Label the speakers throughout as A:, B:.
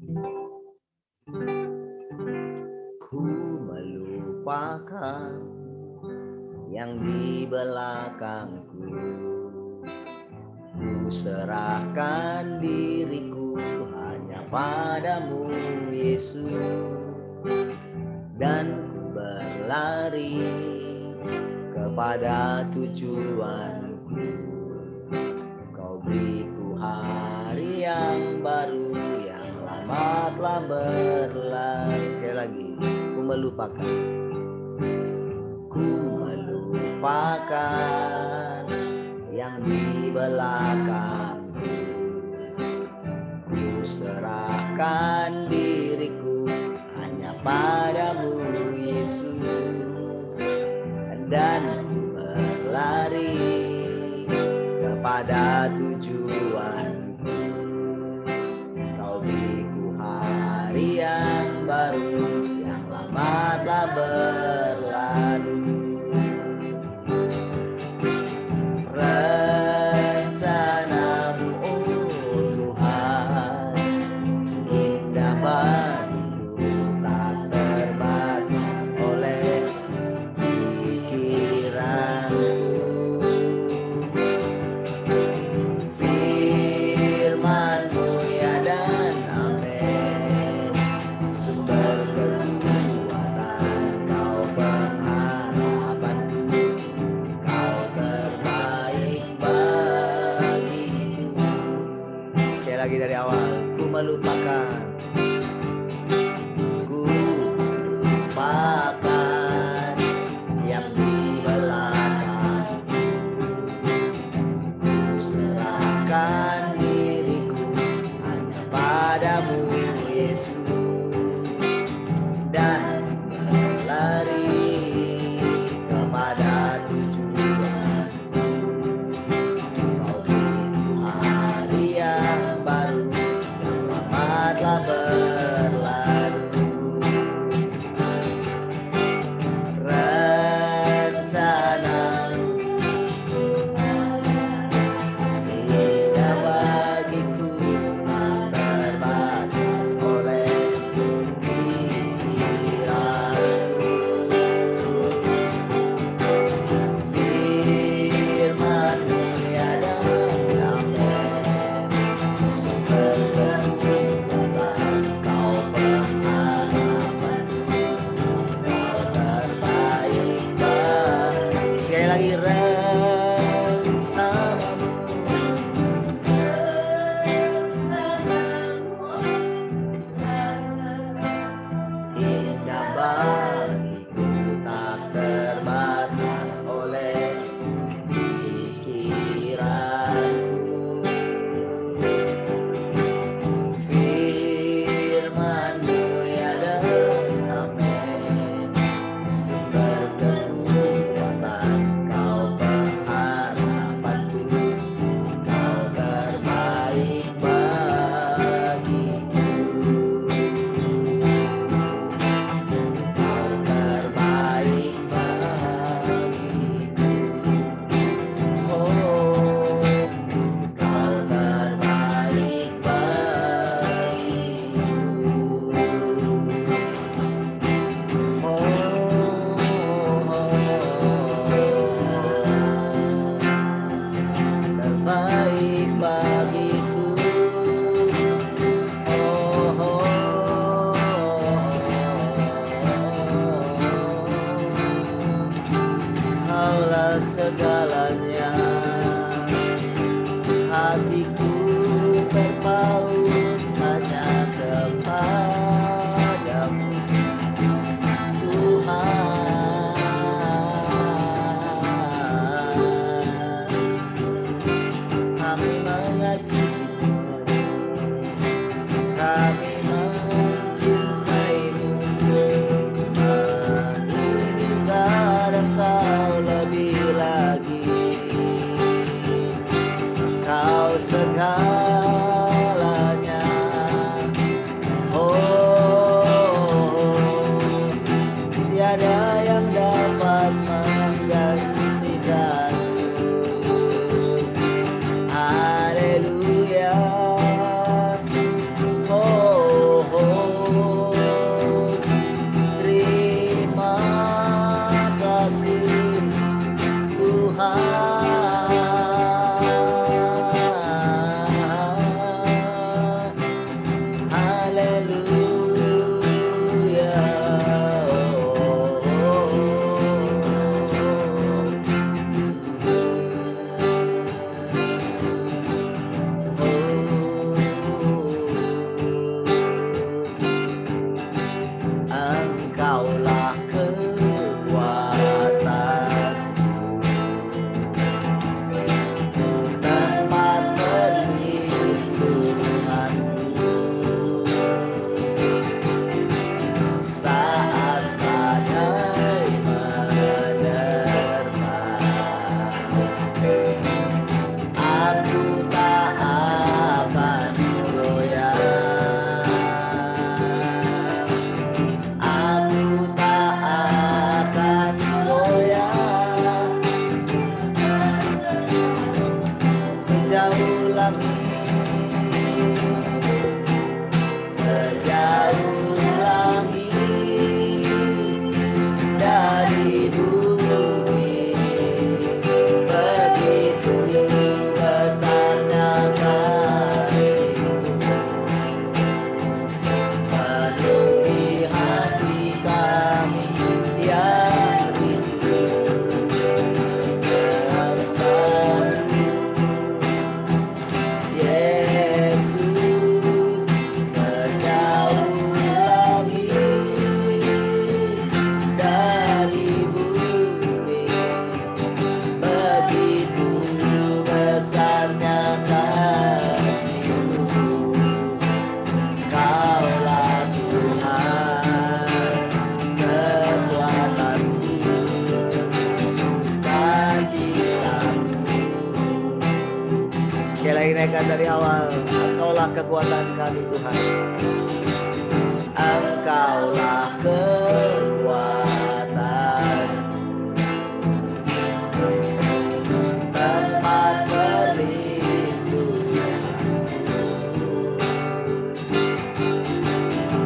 A: Ku melupakan yang di belakangku, ku serahkan diriku hanya padamu Yesus, dan ku berlari kepada tujuanku. Kau beriku hari yang baru, yang lama telah berlalu. Sekali lagi, ku melupakan yang di belakangku, ku serahkan diriku hanya padamu Yesus, dan ku berlari kepada tujuanku. Kau beriku hari yang baru, yang lama telah berlalu. Rencanamu, oh Tuhan, indah bagiku, tak terbatas oleh pikiranku. Firman-Mu ya dan amin, sumber kekuatan, Kau pengharapanku, Kau terbaik bagiku. Sekali lagi dari awal, ku melupakan yang di belakangku, ku serahkan diriku hanya padamu Yesus, dan berlari kepada tujuanku. Kau beriku hari yang baru, yang lama telah berlalu. Rencana-Mu indah bagiku, tak terbatas oleh pikiranku. Firman-Mu ya dan amin, sumber kekuatan, Kau pengharapanku, Kau terbaik bagiku. Sekali lagi, rencana-Mu indah bagiku, tak terbatas oleh pikiranku. Firman-Mu ya dan amin, sumber kekuatan, Kau pengharapanku, Kau terbaik bagiku. Kau terbaik bagiku. Oh, Kau terbaik bagiku. Terbaik bagiku. Kaulah segalanya, hatiku terpaut hanya kepadamu Tuhan. Kami mengasihimu, kami mencintaimu, menginginkan Engkau lebih lagi. Kau segalanya, oh, tiada yang dapat menggantikanmu. Haleluya. Oh, sejauh langit, sejauh langit dari bumi, begitu besarnya kasih-Mu, penuhi hati kami yang rindu kepadamu. Yesus, sejauh langit dari bumi, begitu besarnya kasih-Mu. Kaulah Tuhan, kekuatanku, sukacitaku. Sekali lagi naikkan dari awal. Engkaulah kekuatan kami Tuhan, Engkaulah kekuatan, tempat perlindungan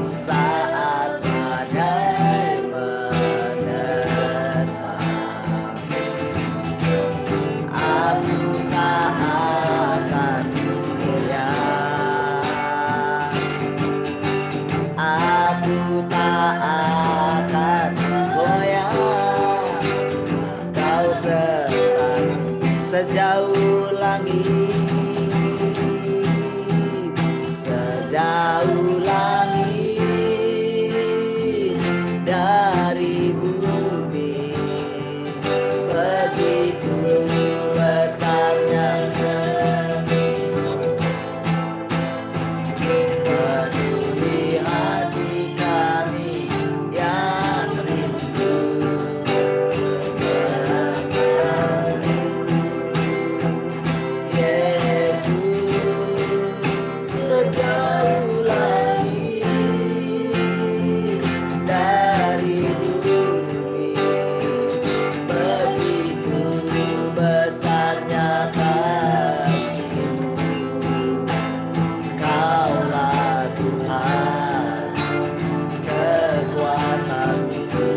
A: saat badai menerpa. Aku tak akan goyah, aku tak akan goyah. Kau serta sejauh langit, sejauh langit dari bumi, begitu besarnya penuhi hati kami yang rindu kepadamu. Yesus, sejauh langit dari bumi, begitu besarnya kasih-Mu. Kaulah Tuhan, kekuatanku,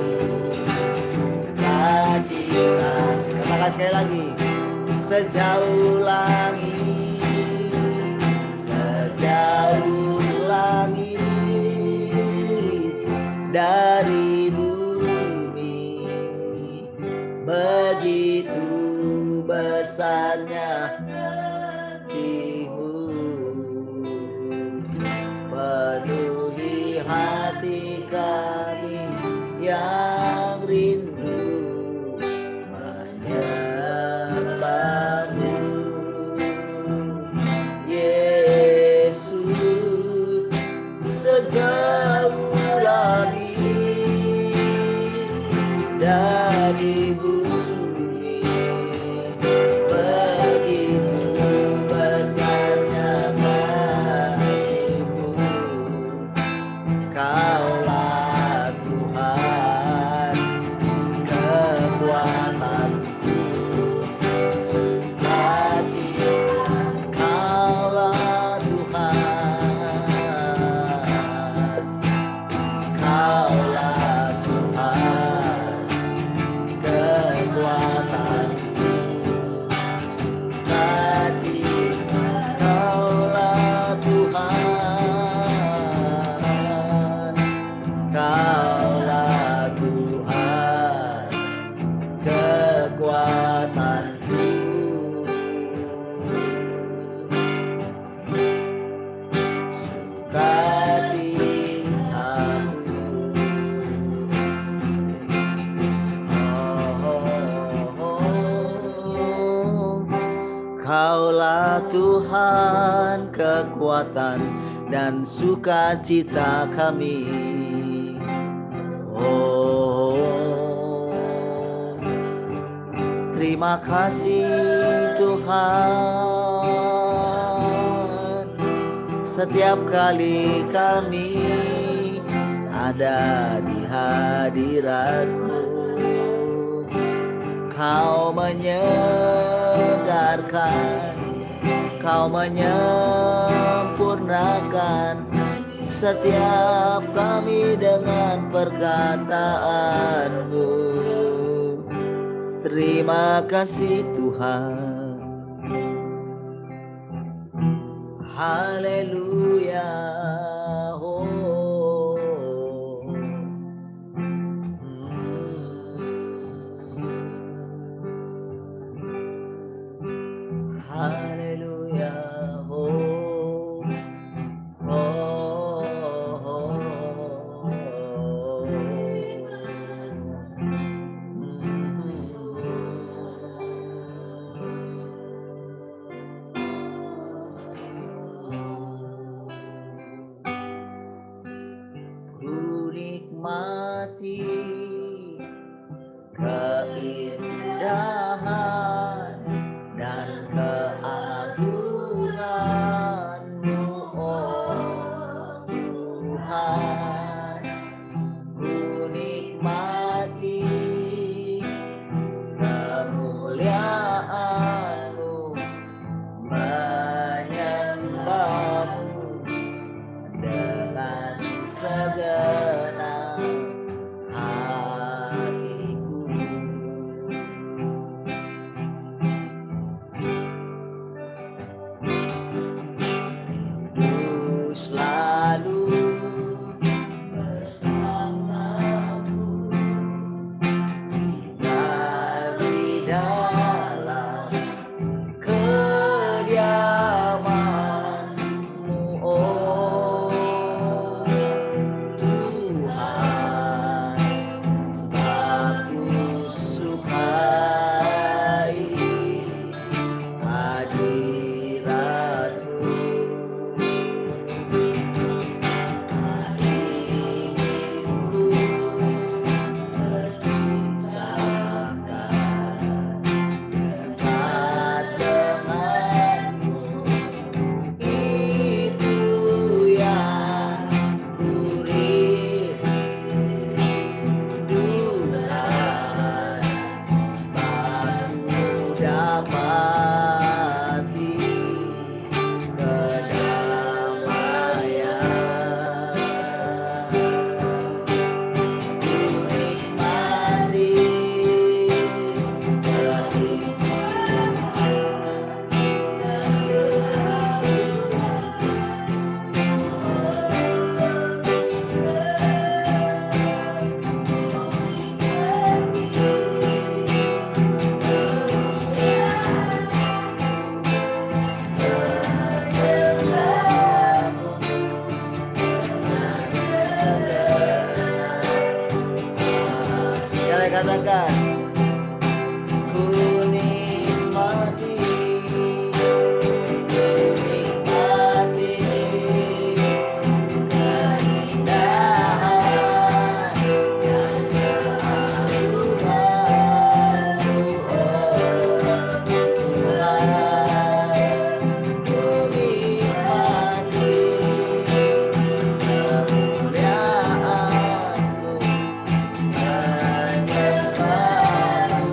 A: sukacita. Katakan sekali lagi. Sejauh langit, sejauh langit dari bumi, begitu besarnya kasih-Mu, penuhi hati kami yang rindu menyembah-Mu. Yesus, sejauh langit dari bumi, begitu besarnya kasih-Mu. Kaulah Tuhan, kekuatanku, sukacita. Kaulah Tuhan, Kaulah Tuhan, kekuatanku, sukacita. Kaulah Tuhan, Kaulah Tuhan, kekuatanku, Kaulah Tuhan, kekuatan dan sukacita kami. Terima kasih Tuhan, setiap kali kami ada di hadirat-Mu, Kau menyegarkan Kau menyempurnakan setiap kami dengan perkataanmu. Terima kasih Tuhan. Haleluya. Oh. Haleluya. Oh. Ku nikmati keindahan dan keagungan-Mu, oh Tuhan. Ku nikmati kemuliaan-Mu, menyembah-Mu dengan segenap hatiku. Ku selalu bersamamu di dalam kediaman-Mu, oh Tuhan. Sebab ku sukai hadirat-Mu. Inginku berpisahkan dekat denganmu. Itu yang ku rindukan. Sebab ku dapati kedamaian. Ku nikmati sekali katakan, ku nikmati keindahan dan keagungan-Mu, oh Tuhan. Ku nikmati kemuliaan-Mu, menyembah-Mu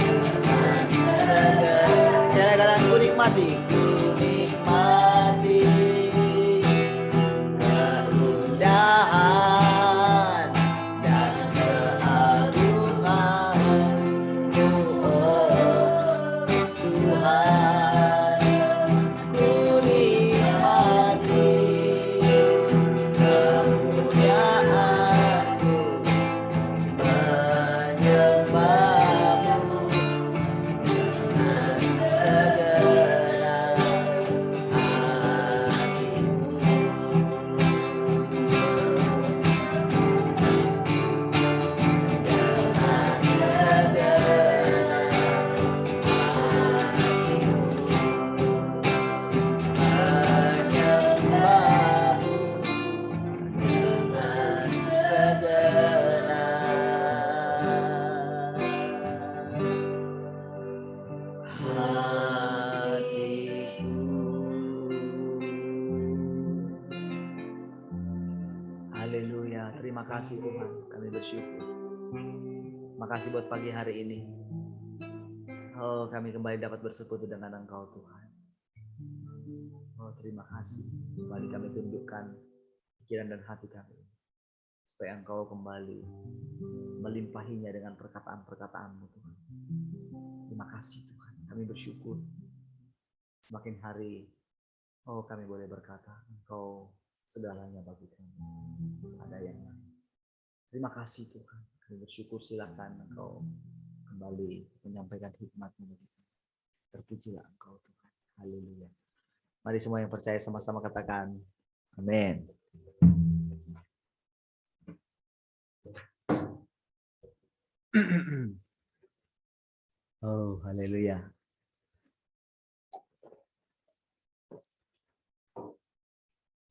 A: dengan segenap. Saya katakan ku nikmati keindahan dan keagungan-Mu, oh Tuhan. Ku nikmati kemuliaan-Mu, menyembah-Mu dengan segenap Haleluya, terima kasih Tuhan, kami bersyukur. Makasih buat pagi hari ini. Oh, kami kembali dapat bersekutu dengan Engkau Tuhan. terima kasih. Kembali kami tundukkan pikiran dan hati kami, supaya Engkau kembali melimpahinya dengan perkataan-perkataan-Mu, Tuhan. Terima kasih Tuhan, kami bersyukur. Semakin hari, kami boleh berkata, Engkau segalanya bagi kami. Ada yang lain. Terima kasih Tuhan, kami bersyukur. Silakan Engkau kembali menyampaikan hikmat-Mu. Terpujilah Engkau Tuhan. Haleluya. Mari semua yang percaya sama-sama katakan, amin. Oh, haleluya.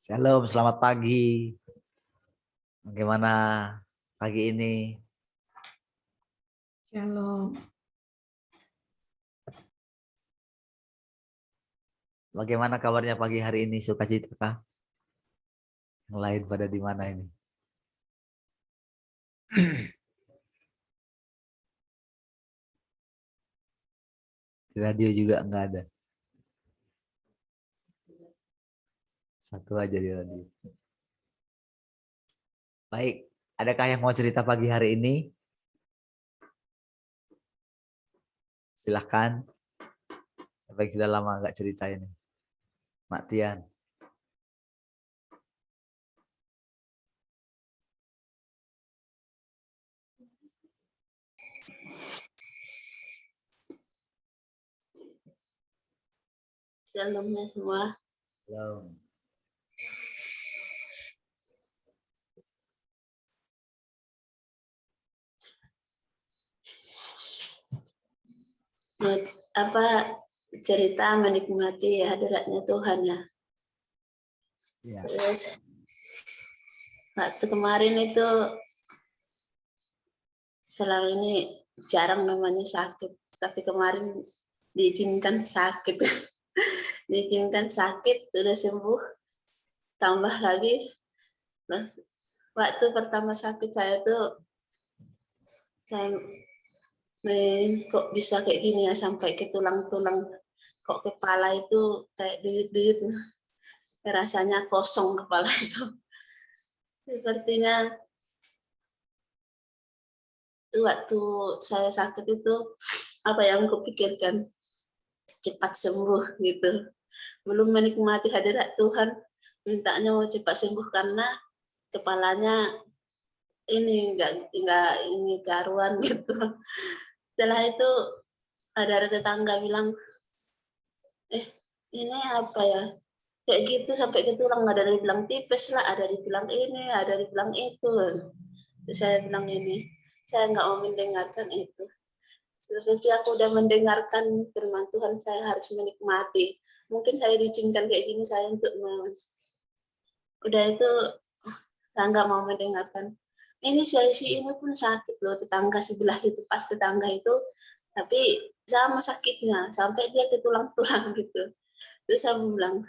A: Shalom, selamat pagi. Bagaimana pagi ini?
B: Shalom.
A: Bagaimana kabarnya pagi hari ini? Sukacita kah? Yang lain pada di mana ini? Di radio juga enggak ada. Satu aja di radio. Baik, adakah yang mau cerita pagi hari ini? Silahkan. Sampai sudah lama enggak cerita ini. Mak Tian.
B: Shalom ya semua.
A: Shalom.
B: Cerita menikmati hadiratnya Tuhan ya.
A: Ya.
B: Terus waktu kemarin itu selama ini jarang namanya sakit, tapi kemarin diizinkan sakit. Diizinkan sakit, udah sembuh. Tambah lagi waktu pertama sakit saya tuh kok bisa kayak gini ya, sampai ke tulang-tulang, kok kepala itu kayak diut-diut, rasanya kosong kepala itu. Sepertinya waktu saya sakit itu apa yang kupikirkan, cepat sembuh gitu. Belum menikmati hadirat Tuhan, mintanya mau cepat sembuh karena kepalanya ini enggak ini karuan gitu. Setelah itu ada tetangga bilang, ini apa ya, kayak gitu sampai ke tulang, ada yang bilang tipes lah, ada yang bilang ini, ada yang bilang itu. Saya bilang ini, saya nggak mau mendengarkan itu. Seperti aku udah mendengarkan firman Tuhan, saya harus menikmati. Mungkin saya diizinkan kayak gini, saya untuk udah itu saya nggak mau mendengarkan. Ini si ini pun sakit loh, tetangga sebelah itu, pas tetangga itu, tapi sama sakitnya sampai dia ke tulang-tulang gitu. Terus saya bilang,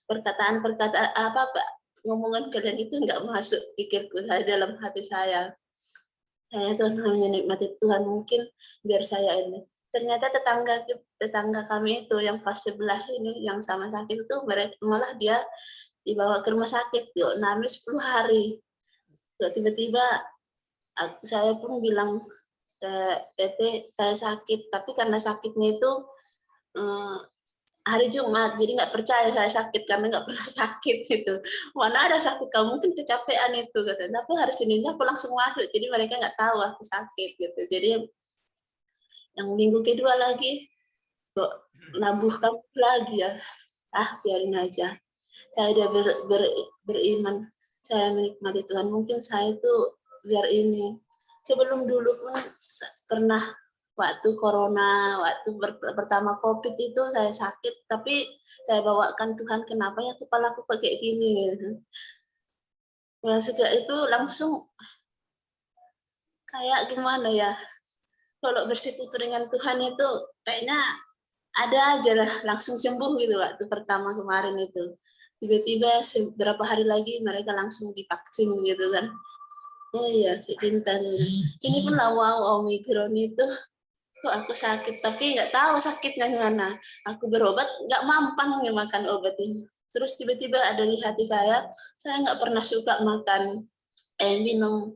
B: perkataan-perkataan apa Pak, ngomongan kalian itu nggak masuk pikirku, saya dalam hati saya. Saya tuh hanya nikmati Tuhan, mungkin biar saya ini. Ternyata tetangga kami itu yang pas sebelah ini yang sama sakit itu, mereka malah dia dibawa ke rumah sakit, yuk nangis 10 hari. Tiba-tiba saya pun bilang PT saya sakit, tapi karena sakitnya itu hari Jumat, jadi nggak percaya saya sakit karena nggak pernah sakit gitu. Mana ada sakit, kamu mungkin kecapean itu katanya. Tapi hari Seninnya aku langsung masuk, jadi mereka nggak tahu aku sakit gitu. Jadi yang minggu kedua lagi kok nabuhkan lagi ya, biarin aja. Saya udah beriman, saya menikmati Tuhan. Mungkin saya itu biar ini, sebelum dulu pun pernah waktu corona, waktu pertama COVID itu saya sakit, tapi saya bawakan Tuhan, kenapa ya kepalaku kayak gini. Nah, sejak itu langsung kayak gimana ya, kalau bersekutu dengan Tuhan itu kayaknya ada aja lah, langsung sembuh gitu waktu pertama kemarin itu. Tiba-tiba beberapa hari lagi mereka langsung divaksin gitu kan. Oh iya, kayak gini tadi. Ini pun wow, Omikron itu kok aku sakit, tapi nggak tahu sakitnya gimana. Aku berobat nggak mampan makan obat ini. Terus tiba-tiba ada di hati saya nggak pernah suka makan minum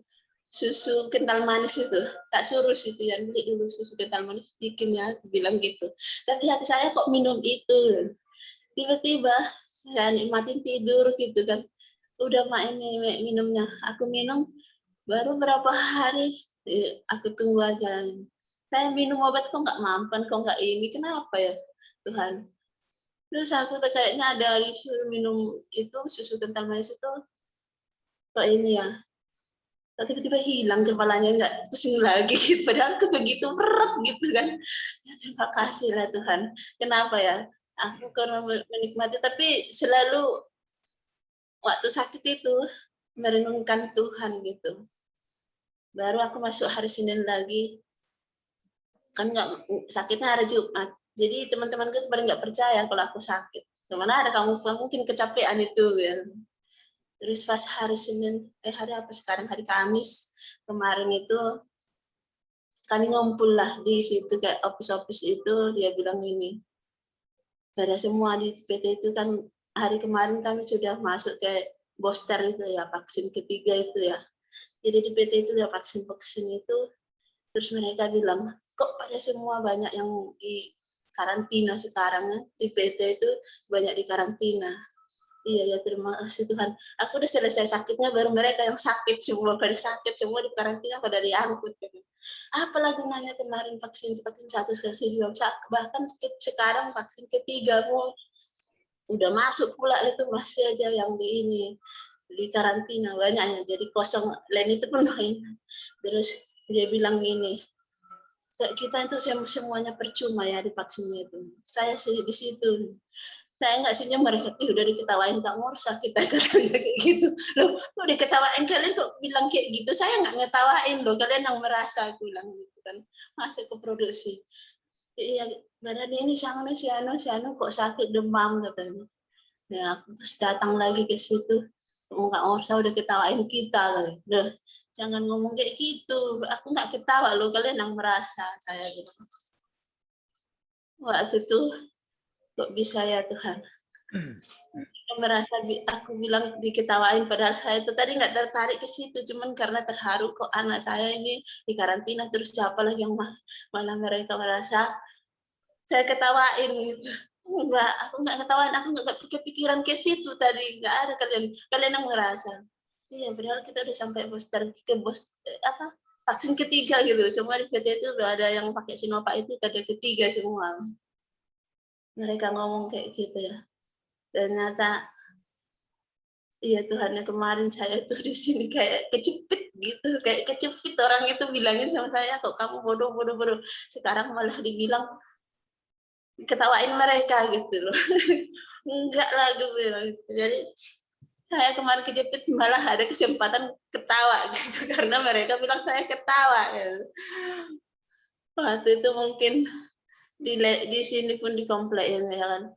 B: susu kental manis itu. Tak suruh situ ya, beli dulu susu kental manis bikin ya, bilang gitu. Dan di hati saya kok minum itu. Tiba-tiba saya nikmatin tidur gitu kan. Udah mak ini minumnya, aku minum baru berapa hari aku tunggu aja. Saya minum obat kok nggak mampan, kok nggak ini, kenapa ya Tuhan? Terus aku kayaknya ada disuruh minum itu susu kental manis itu kok ini ya. Tiba-tiba hilang kepalanya, nggak pusing lagi. Padahal aku begitu berat gitu kan. Ya, terima kasih lah Tuhan. Kenapa ya? Aku karena menikmati, tapi selalu waktu sakit itu merenungkan Tuhan gitu. Baru aku masuk hari Senin lagi, kan nggak sakitnya hari Jumat. Jadi teman-temanku sebenarnya nggak percaya kalau aku sakit. Gimana ada kamu mungkin kecapean itu ya. Terus pas hari Senin, hari apa sekarang, hari Kamis kemarin itu kami ngumpul lah di situ kayak office itu, dia bilang ini. Pada semua di PT itu kan hari kemarin kami sudah masuk ke booster itu ya, vaksin ketiga itu ya. Jadi di PT itu ya vaksin itu, terus mereka bilang, kok pada semua banyak yang di karantina sekarang ya, di PT itu banyak di karantina. Iya ya, terima kasih Tuhan. Aku udah selesai sakitnya, baru mereka yang sakit semua, pada sakit semua di karantina, pada diangkut. Apalah gunanya kemarin vaksin 1, vaksin 2, bahkan sekarang vaksin ketiga mau udah masuk pula itu masih aja yang di karantina banyaknya, jadi kosong lain itu pun lain. Terus dia bilang gini, kita itu semuanya percuma ya di vaksinnya itu. Saya sih di situ. Saya nggak senyum, mereka udah diketawain Kak Morsa kita katanya kayak gitu. Loh, kok diketawain, kalian kok bilang kayak gitu? Saya nggak ngetawain loh, kalian yang merasa, aku bilang gitu kan. Masuk ke produksi. Iya, badan ini si anu kok sakit demam katanya. Ya, aku terus datang lagi ke situ. Kak Morsa udah ketawain kita. Loh, jangan ngomong kayak gitu. Aku nggak ketawa loh, kalian yang merasa, saya gitu. Waktu itu kok bisa ya Tuhan? Merasa aku bilang diketawain, padahal saya itu tadi nggak tertarik ke situ, cuman karena terharu kok anak saya ini di karantina, terus siapa lagi yang malah mereka merasa saya ketawain gitu. Enggak, aku nggak ketawain, aku nggak kepikiran ke situ tadi, nggak ada, kalian yang merasa. Iya, padahal kita udah sampai vaksin ketiga gitu, semua di PT itu udah ada yang pakai Sinovac itu ada ketiga semua. Mereka ngomong kayak gitu ya. Ternyata iya Tuhan, yang kemarin saya tuh di sini kayak kecepit gitu, kayak kecepit, orang itu bilangin sama saya, kok kamu bodoh. Sekarang malah dibilang ketawain mereka gitu loh. Enggak lah, gue bilang gitu. Jadi saya kemarin kejepit malah ada kesempatan ketawa gitu, karena mereka bilang saya ketawa. Gitu. Waktu itu mungkin di sini pun di komplek ya kan.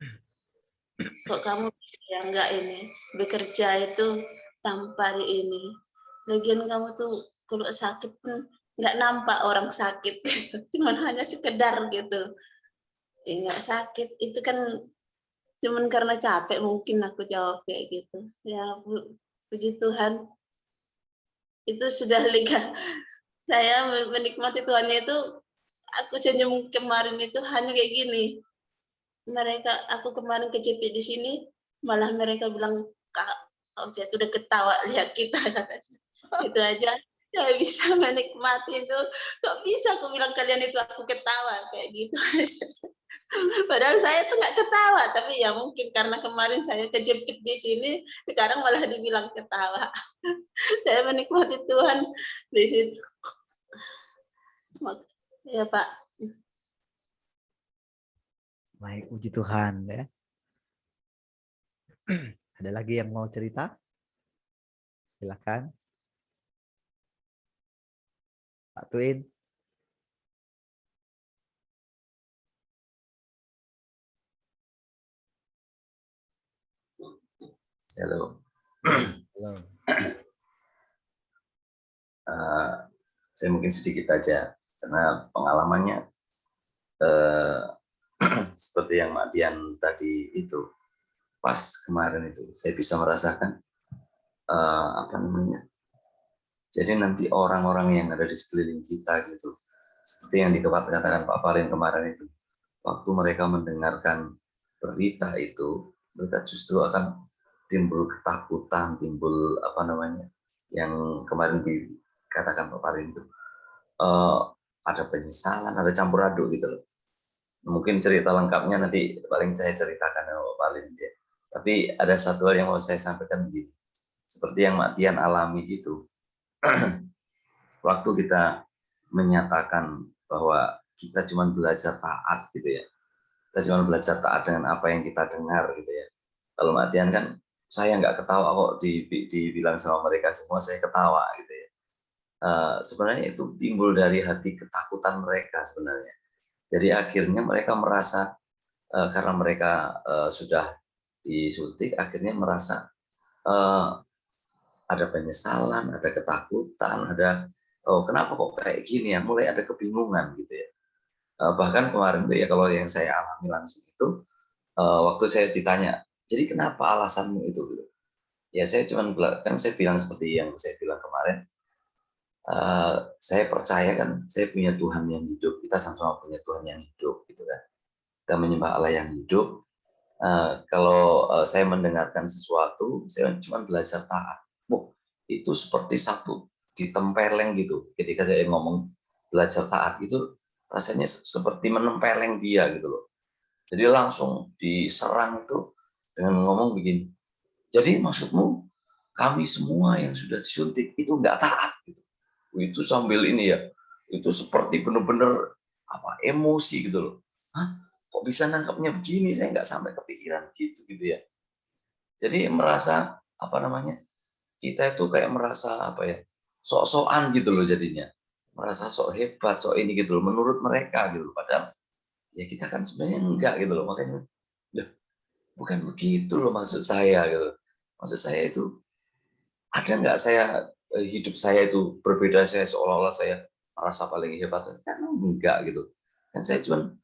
B: Kok kamu ya enggak ini bekerja itu tanpa ini. Lagian kamu tuh kalau sakit pun nggak nampak orang sakit, cuman hanya sekedar gitu. Nggak sakit itu kan cuman karena capek, mungkin aku jawab kayak gitu. Ya puji Tuhan, itu sudah lega. Saya menikmati Tuhannya itu, aku senyum kemarin itu hanya kayak gini. Aku kemarin kejepit di sini, malah mereka bilang, Kak, Ojek udah ketawa lihat kita katanya. Itu aja saya bisa menikmati itu. Kok bisa aku bilang kalian itu aku ketawa kayak gitu aja. Padahal saya tuh nggak ketawa, tapi ya mungkin karena kemarin saya kejepit di sini, sekarang malah dibilang ketawa. Saya menikmati Tuhan di situ. Ya Pak.
A: Baik, puji Tuhan ya. Ada lagi yang mau cerita? Silakan. Pak Twin.
C: Halo.
A: Halo.
C: Saya mungkin sedikit aja karena pengalamannya seperti yang Mbak Dian tadi itu. pas kemarin itu saya bisa merasakan apa namanya. Jadi nanti orang-orang yang ada di sekeliling kita gitu, seperti yang dikatakan Pak Farin kemarin itu, waktu mereka mendengarkan berita itu, mereka justru akan timbul ketakutan, timbul apa namanya, yang kemarin dikatakan Pak Farin itu, ada penyesalan, ada campur aduk gitu loh. Mungkin cerita lengkapnya nanti paling saya ceritakan sama Pak Farin ya. Tapi ada satu hal yang mau saya sampaikan begini, seperti yang Mak Tian alami gitu. Waktu kita menyatakan bahwa kita cuma belajar taat gitu ya, kita cuma belajar taat dengan apa yang kita dengar gitu ya. Kalau Mak Tian kan, saya nggak ketawa kok dibilang sama mereka semua, saya ketawa gitu ya. Sebenarnya itu timbul dari hati ketakutan mereka sebenarnya. Jadi akhirnya mereka merasa karena mereka sudah disuntik, akhirnya merasa ada penyesalan, ada ketakutan, ada kenapa kok kayak gini ya, mulai ada kebingungan gitu ya. Bahkan kemarin tuh ya kalau yang saya alami langsung itu, waktu saya ditanya, jadi kenapa alasanmu itu? Gitu. Ya saya cuma kan saya bilang seperti yang saya bilang kemarin, saya percaya kan saya punya Tuhan yang hidup, kita sama-sama punya Tuhan yang hidup gitu kan. Kita menyembah Allah yang hidup. Kalau saya mendengarkan sesuatu, saya cuma belajar taat. Itu seperti satu ditempeleng gitu. Ketika saya ngomong belajar taat itu rasanya seperti menempeleng dia gitu loh. Jadi langsung diserang itu dengan ngomong begini. Jadi maksudmu kami semua yang sudah disuntik itu nggak taat gitu. Itu sambil ini ya, itu seperti benar-benar apa emosi gitu loh. Hah? Kok bisa nangkapnya begini? Saya nggak sampai kepikiran gitu ya. Jadi merasa apa namanya? Kita itu kayak merasa apa ya? Sok-sokan gitu loh jadinya. Merasa sok hebat, sok ini gitu loh menurut mereka gitu loh. Padahal ya kita kan sebenarnya enggak gitu loh. Makanya bukan begitu loh maksud saya gitu. Maksud saya itu ada nggak saya hidup saya itu berbeda, saya seolah-olah saya merasa paling hebat, kan enggak gitu. Kan saya cuma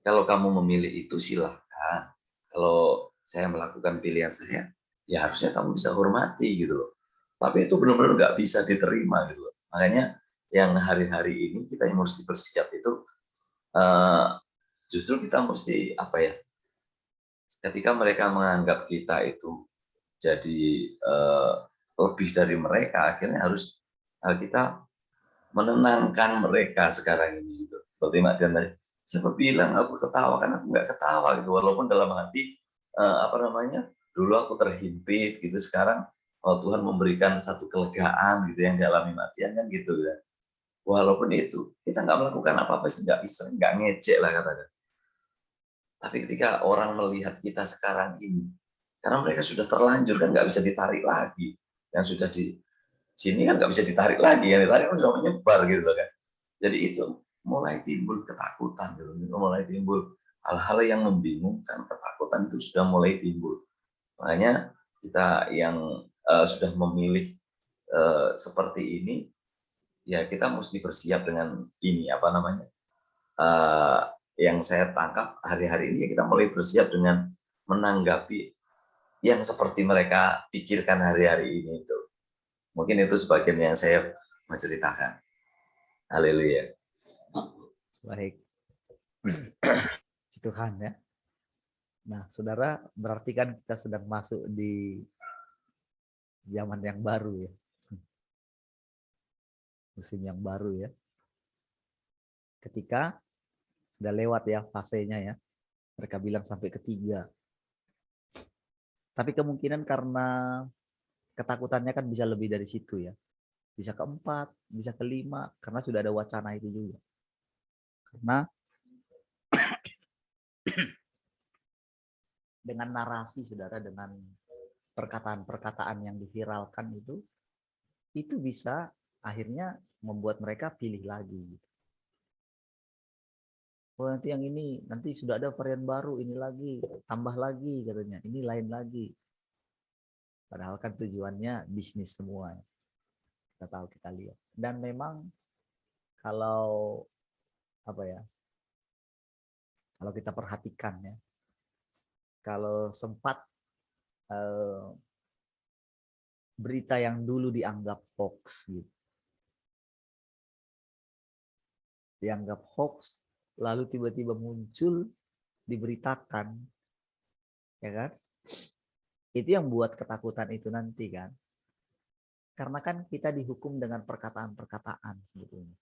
C: kalau kamu memilih itu silahkan. Kalau saya melakukan pilihan saya, ya harusnya kamu bisa hormati gitu loh. Tapi itu benar-benar nggak bisa diterima gitu loh. Makanya yang hari-hari ini kita yang mesti bersiap itu justru kita mesti apa ya? Ketika mereka menganggap kita itu jadi lebih dari mereka, akhirnya harus kita menenangkan mereka sekarang ini gitu. Seperti Mak Dian tadi, siapa bilang aku ketawa, kan aku nggak ketawa gitu, walaupun dalam hati apa namanya, dulu aku terhimpit gitu, sekarang Tuhan memberikan satu kelegaan gitu yang dialami Mak Dian kan gitu ya. Walaupun itu kita nggak melakukan apa-apa, nggak bisa, nggak ngecek lah katakan. Tapi ketika orang melihat kita sekarang ini, karena mereka sudah terlanjur kan nggak bisa ditarik lagi, yang sudah di sini kan nggak bisa ditarik lagi, yang ditarik kan sudah menyebar gitu kan. Jadi itu mulai timbul ketakutan gitu, mulai timbul hal-hal yang membingungkan, ketakutan itu sudah mulai timbul. Makanya kita yang sudah memilih seperti ini, ya kita mesti bersiap dengan ini apa namanya, yang saya tangkap hari-hari ini kita mulai bersiap dengan menanggapi yang seperti mereka pikirkan hari-hari ini itu. Mungkin itu sebagian yang saya mau ceritakan. Haleluya.
A: Baik. Tuhan ya. Nah, saudara, berarti kan kita sedang masuk di zaman yang baru ya. Musim yang baru ya. Ketika sudah lewat ya fasenya ya. Mereka bilang sampai ketiga. Tapi kemungkinan karena ketakutannya kan bisa lebih dari situ ya. Bisa keempat, bisa kelima, karena sudah ada wacana itu juga. Karena dengan narasi saudara, dengan perkataan-perkataan yang diviralkan itu bisa akhirnya membuat mereka pilih lagi. Oh nanti yang ini, nanti sudah ada varian baru, ini lagi, tambah lagi katanya, ini lain lagi. Padahal kan tujuannya bisnis semua. Kita tahu, kita lihat. Dan memang kalau apa ya, kalau kita perhatikan ya, kalau sempat eh, berita yang dulu dianggap hoax gitu. Dianggap hoax, lalu tiba-tiba muncul, diberitakan, ya kan? Itu yang buat ketakutan itu nanti kan. Karena kan kita dihukum dengan perkataan-perkataan sebetulnya.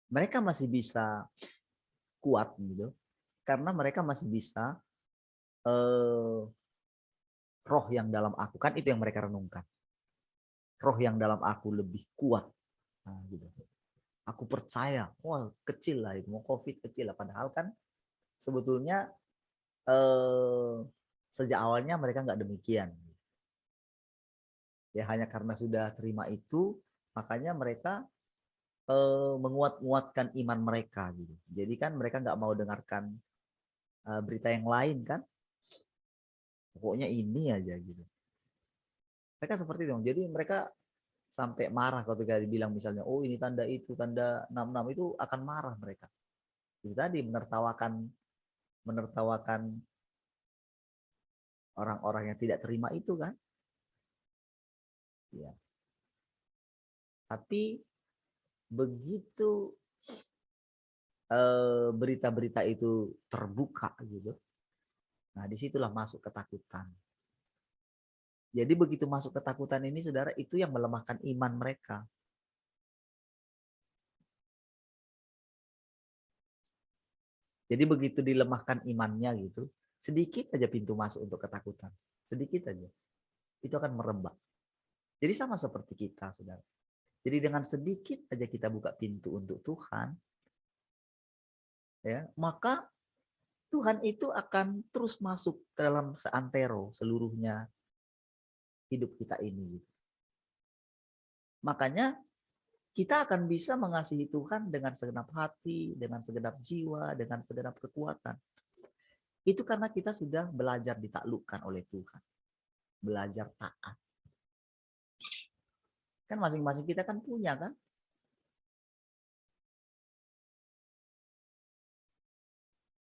A: Mereka masih bisa kuat gitu, karena mereka masih bisa roh yang dalam aku, kan itu yang mereka renungkan. Roh yang dalam aku lebih kuat. Nah, gitu. Aku percaya, wah kecil lah itu, mau COVID kecil lah. Padahal kan sebetulnya sejak awalnya mereka nggak demikian. Ya hanya karena sudah terima itu, makanya mereka menguat-nguatkan iman mereka gitu. Jadi kan mereka nggak mau dengarkan berita yang lain kan. Pokoknya ini aja gitu. Mereka seperti itu. Jadi mereka sampai marah ketika dibilang misalnya, oh ini tanda itu, tanda 66 itu akan marah mereka. Itu tadi menertawakan orang-orang yang tidak terima itu kan. Ya. Tapi begitu berita-berita itu terbuka gitu, nah disitulah masuk ketakutan. Jadi begitu masuk ketakutan ini, saudara, itu yang melemahkan iman mereka. Jadi begitu dilemahkan imannya gitu, sedikit aja pintu masuk untuk ketakutan, sedikit aja, itu akan merebak. Jadi sama seperti kita, saudara. Jadi dengan sedikit aja kita buka pintu untuk Tuhan, ya, maka Tuhan itu akan terus masuk ke dalam seantero seluruhnya hidup kita ini. Makanya kita akan bisa mengasihi Tuhan dengan segenap hati, dengan segenap jiwa, dengan segenap kekuatan. Itu karena kita sudah belajar ditaklukkan oleh Tuhan. Belajar taat. Kan masing-masing kita kan punya kan.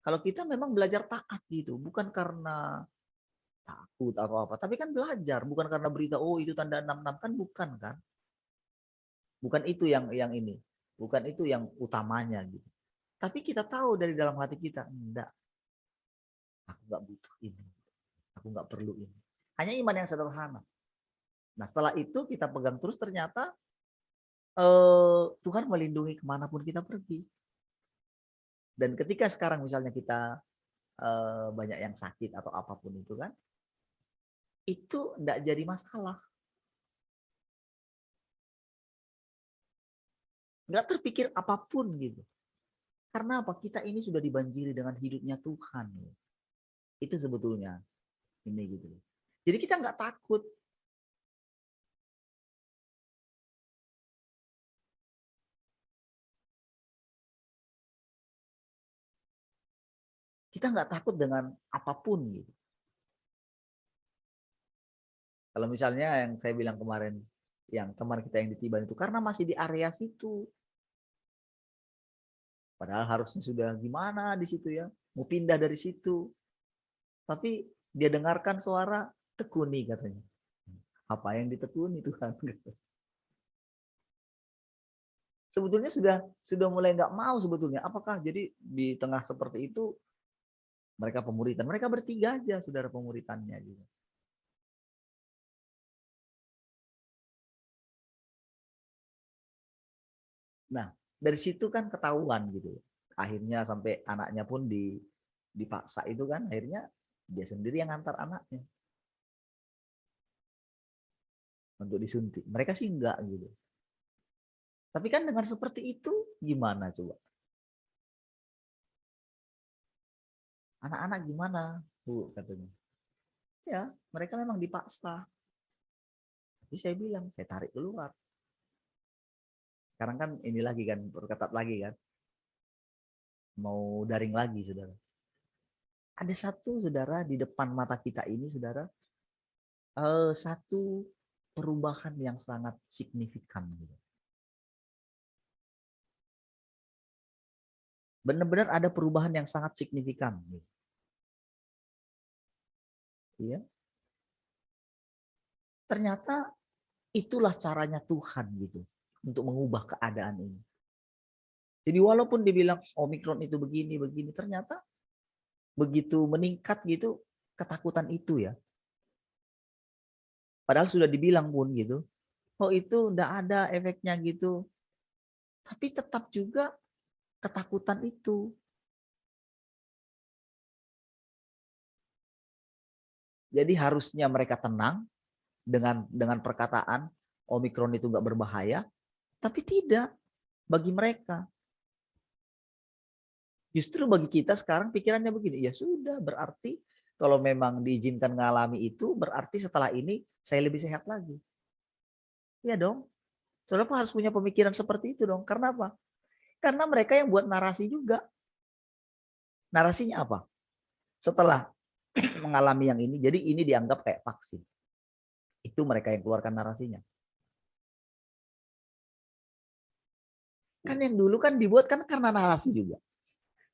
A: Kalau kita memang belajar taat gitu, bukan karena takut atau apa, tapi kan belajar, bukan karena berita oh itu tanda 66 kan, bukan kan. Bukan itu yang ini. Bukan itu yang utamanya gitu. Tapi kita tahu dari dalam hati kita, enggak. Aku enggak butuh ini. Aku enggak perlu ini. Hanya iman yang sederhana. Nah setelah itu kita pegang terus, ternyata Tuhan melindungi kemanapun kita pergi. Dan ketika sekarang misalnya kita banyak yang sakit atau apapun itu kan, itu enggak jadi masalah. Enggak terpikir apapun gitu. Karena apa? Kita ini sudah dibanjiri dengan hidupnya Tuhan. Itu sebetulnya ini gitu. Jadi kita nggak takut. Kita nggak takut dengan apapun gitu. Kalau misalnya yang saya bilang kemarin, yang teman kita yang ditiban itu karena masih di area situ. Padahal harusnya sudah gimana di situ ya, mau pindah dari situ. Tapi dia dengarkan suara, tekuni katanya. Apa yang ditekuni Tuhan? Sebetulnya sudah mulai nggak mau sebetulnya. Apakah jadi di tengah seperti itu mereka pemuritan? Mereka bertiga aja saudara pemuritannya gitu. Nah, dari situ kan ketahuan gitu. Akhirnya sampai anaknya pun dipaksa itu kan, akhirnya dia sendiri yang ngantar anaknya untuk disuntik. Mereka sih enggak gitu. Tapi kan dengan seperti itu gimana coba? Anak-anak gimana, Bu, katanya. Ya, mereka memang dipaksa. Tapi saya bilang, saya tarik keluar. Sekarang kan ini lagi kan, berketat lagi kan. Mau daring lagi, saudara. Ada satu, saudara, di depan mata kita ini, saudara, satu perubahan yang sangat signifikan. Gitu. Benar-benar ada perubahan yang sangat signifikan. Gitu. ya. Ternyata itulah caranya Tuhan gitu untuk mengubah keadaan ini. Jadi walaupun dibilang Omikron itu begini, ternyata begitu meningkat gitu ketakutan itu ya. Padahal sudah dibilang pun gitu, oh itu enggak ada efeknya gitu. Tapi tetap juga ketakutan itu. Jadi harusnya mereka tenang dengan perkataan Omikron itu enggak berbahaya, tapi tidak bagi mereka. Justru bagi kita sekarang pikirannya begini, ya sudah berarti kalau memang diizinkan mengalami itu, berarti setelah ini saya lebih sehat lagi. Iya dong. Saudara harus punya pemikiran seperti itu dong. Karena apa? Karena mereka yang buat narasi juga. Narasinya apa? Setelah mengalami yang ini, jadi ini dianggap kayak vaksin. Itu mereka yang keluarkan narasinya. Kan yang dulu kan dibuat kan karena narasi juga.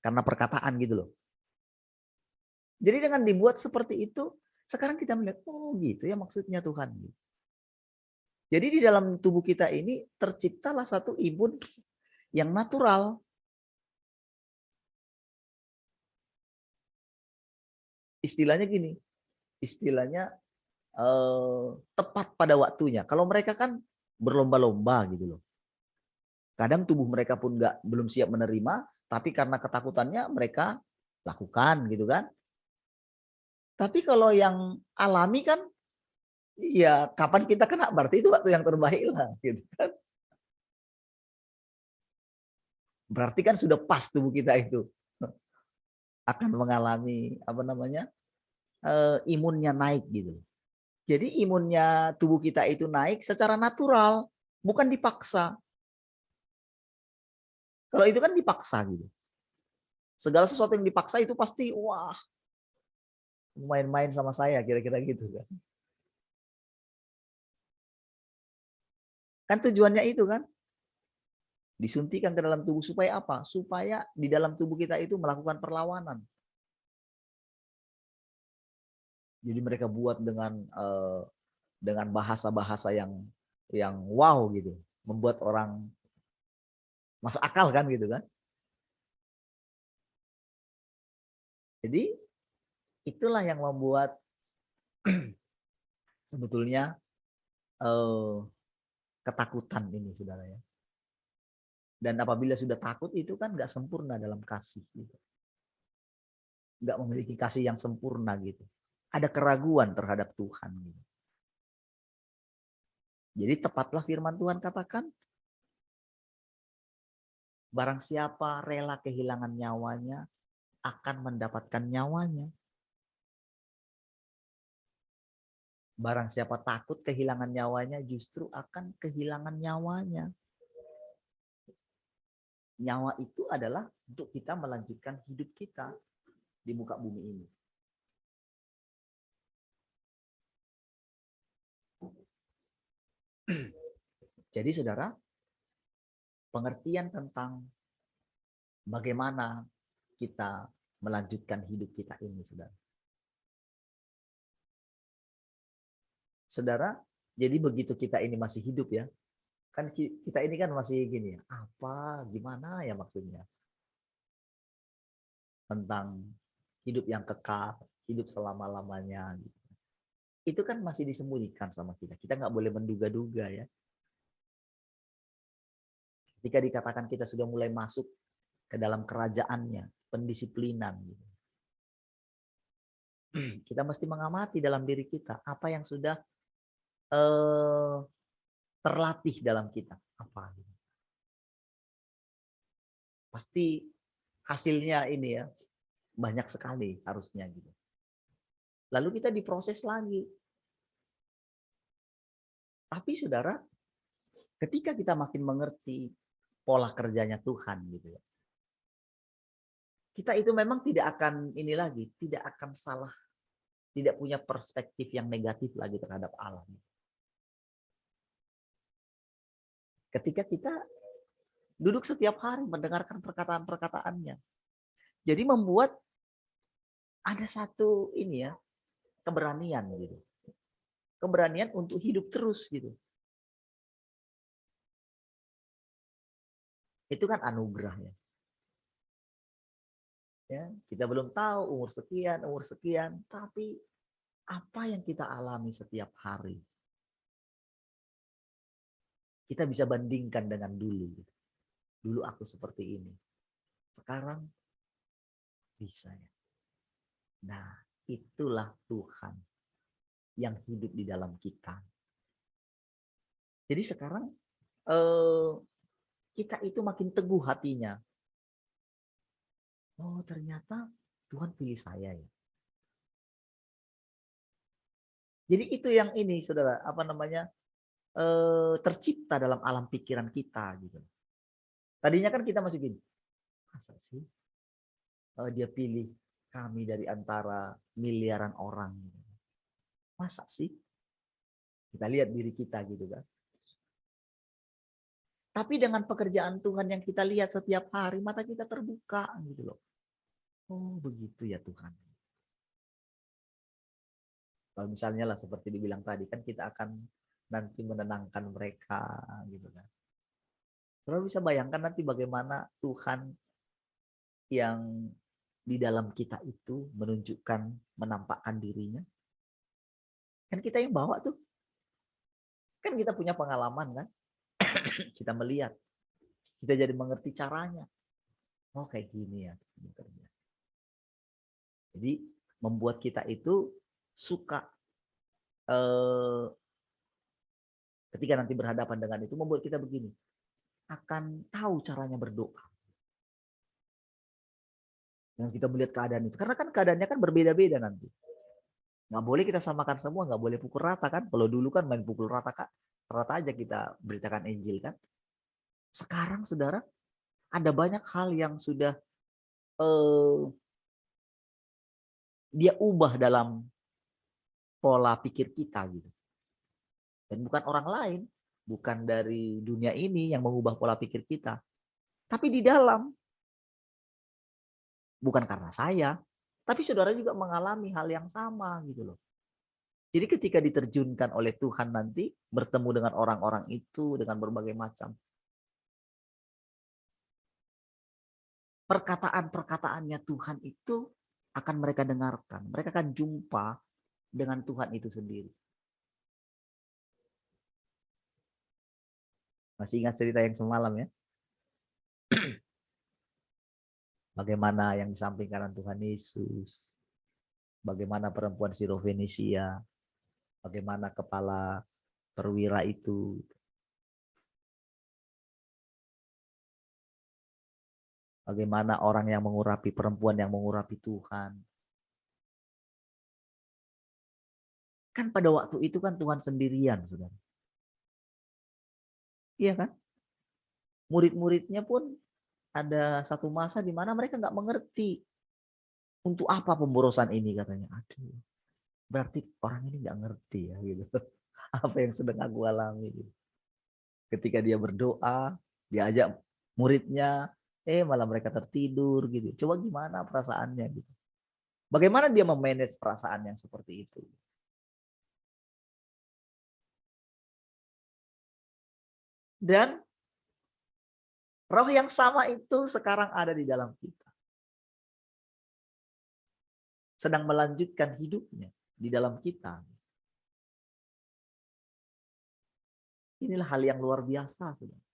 A: Karena perkataan gitu loh. Jadi dengan dibuat seperti itu, sekarang kita melihat, oh gitu ya maksudnya Tuhan. Jadi di dalam tubuh kita ini terciptalah satu imun yang natural. Istilahnya gini, istilahnya tepat pada waktunya. Kalau mereka kan berlomba-lomba gitu loh. Kadang tubuh mereka pun belum siap menerima, tapi karena ketakutannya mereka lakukan gitu kan. Tapi kalau yang alami kan, ya kapan kita kena berarti itu waktu yang terbaik lah gitu kan. Berarti kan sudah pas tubuh kita itu akan mengalami imunnya naik gitu. Jadi imunnya tubuh kita itu naik secara natural, bukan dipaksa. Kalau itu kan dipaksa gitu. Segala sesuatu yang dipaksa itu pasti wah main-main sama saya kira-kira gitu kan. Kan tujuannya itu kan. Disuntikan ke dalam tubuh supaya apa? Supaya di dalam tubuh kita itu melakukan perlawanan. Jadi mereka buat dengan bahasa-bahasa yang wow gitu, membuat orang masuk akal kan gitu kan. Jadi itulah yang membuat sebetulnya ketakutan ini saudara ya. Dan apabila sudah takut itu kan nggak sempurna dalam kasih gitu. Nggak memiliki kasih yang sempurna gitu. Ada keraguan terhadap Tuhan gitu. Jadi tepatlah firman Tuhan katakan, barang siapa rela kehilangan nyawanya akan mendapatkan nyawanya. Barang siapa takut kehilangan nyawanya justru akan kehilangan nyawanya. Nyawa itu adalah untuk kita melanjutkan hidup kita di muka bumi ini. Jadi saudara, pengertian tentang bagaimana kita melanjutkan hidup kita ini, saudara. Saudara, jadi begitu kita ini masih hidup ya, kan kita ini kan masih gini ya, apa, gimana ya maksudnya? Tentang hidup yang kekal, hidup selama-lamanya. Gitu. Itu kan masih disembunyikan sama kita. Kita nggak boleh menduga-duga ya. Ketika dikatakan kita sudah mulai masuk ke dalam kerajaannya, pendisiplinan. Gitu. Kita mesti mengamati dalam diri kita apa yang sudah terlatih dalam kita. Apa? Gitu. Pasti hasilnya ini ya banyak sekali harusnya gitu. Lalu kita diproses lagi. Tapi saudara, ketika kita makin mengerti pola kerjanya Tuhan gitu ya. Kita itu memang tidak akan ini lagi, tidak akan salah, tidak punya perspektif yang negatif lagi terhadap Allah. Ketika kita duduk setiap hari mendengarkan perkataan-perkataannya. Jadi membuat ada satu ini ya, keberanian gitu. Keberanian untuk hidup terus gitu. Itu kan anugerah ya. Ya, kita belum tahu umur sekian, tapi apa yang kita alami setiap hari, kita bisa bandingkan dengan dulu. Dulu aku seperti ini, sekarang bisa ya. Nah, itulah Tuhan yang hidup di dalam kita. Jadi sekarang kita itu makin teguh hatinya. Oh, ternyata Tuhan pilih saya ya. Jadi itu yang ini, saudara, apa namanya, tercipta dalam alam pikiran kita gitu. Tadinya kan kita masih gini, masa sih dia pilih kami dari antara miliaran orang? Masa sih? Kita lihat diri kita gitu kan. Tapi dengan pekerjaan Tuhan yang kita lihat setiap hari, mata kita terbuka gitu loh. Oh, begitu ya Tuhan. Kalau misalnya lah seperti dibilang tadi, kan kita akan nanti menenangkan mereka gitu kan. Saudara bisa bayangkan nanti bagaimana Tuhan yang di dalam kita itu menunjukkan, menampakkan dirinya. Kan kita yang bawa tuh. Kan kita punya pengalaman kan. Kita melihat. Kita jadi mengerti caranya. Oh, kayak gini ya. Jadi membuat kita itu suka ketika nanti berhadapan dengan itu, membuat kita begini. Akan tahu caranya berdoa. Yang kita melihat keadaan itu. Karena kan keadaannya kan berbeda-beda nanti. Nggak boleh kita samakan semua, nggak boleh pukul rata kan. Kalau dulu kan main pukul rata kan, rata aja kita beritakan Injil kan. Sekarang saudara, ada banyak hal yang sudah dia ubah dalam pola pikir kita gitu. Dan bukan orang lain, bukan dari dunia ini yang mengubah pola pikir kita. Tapi di dalam. Bukan karena saya, tapi saudara juga mengalami hal yang sama gitu loh. Jadi ketika diterjunkan oleh Tuhan nanti, bertemu dengan orang-orang itu dengan berbagai macam perkataan-perkataannya Tuhan itu akan mereka dengarkan. Mereka akan jumpa dengan Tuhan itu sendiri. Masih ingat cerita yang semalam ya? Bagaimana yang disampaikan Tuhan Yesus. Bagaimana perempuan Sirofenisia. Bagaimana kepala perwira itu. Bagaimana orang yang mengurapi, perempuan yang mengurapi Tuhan. Kan pada waktu itu kan Tuhan sendirian, saudara. Iya kan? Murid-muridnya pun ada satu masa di mana mereka nggak mengerti. Untuk apa pemborosan ini katanya. Aduh, berarti orang ini nggak ngerti ya gitu. Apa yang sedang aku alami gitu. Ketika dia berdoa, dia ajak muridnya, malah mereka tertidur gitu. Coba gimana perasaannya gitu. Bagaimana dia memanage perasaan yang seperti itu? Dan roh yang sama itu sekarang ada di dalam kita. Sedang melanjutkan hidupnya di dalam kita. Inilah hal yang luar biasa, saudara.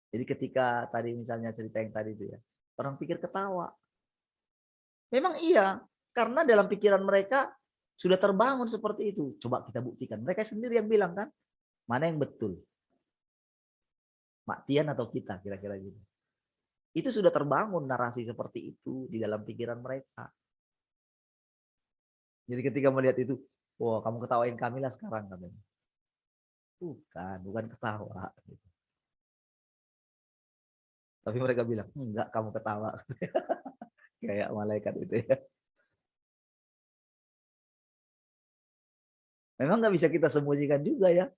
A: Jadi ketika tadi misalnya cerita yang tadi itu ya, orang pikir ketawa. Memang iya, karena dalam pikiran mereka sudah terbangun seperti itu. Coba kita buktikan. Mereka sendiri yang bilang kan, mana yang betul? Mak Tian atau kita, kira-kira gitu. Itu sudah terbangun narasi seperti itu di dalam pikiran mereka. Jadi ketika melihat itu, wah kamu ketawain kami lah sekarang katanya. Bukan ketawa. Tapi mereka bilang, enggak kamu ketawa. Kayak malaikat itu ya. Memang nggak bisa kita sembunyikan juga ya.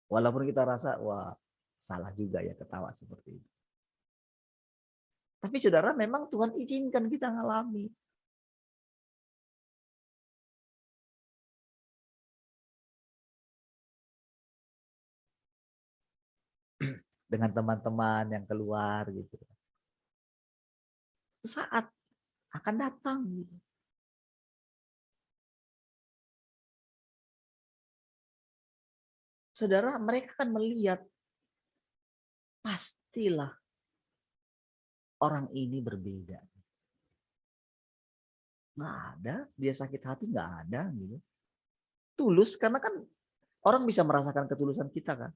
A: Walaupun kita rasa, wah salah juga ya ketawa seperti itu. Tapi saudara, memang Tuhan izinkan kita ngalami. dengan teman-teman yang keluar gitu. Saat akan datang gitu. Saudara, mereka kan melihat pastilah orang ini berbeda. Nggak ada, dia sakit hati nggak ada gitu. Tulus karena kan orang bisa merasakan ketulusan kita kan.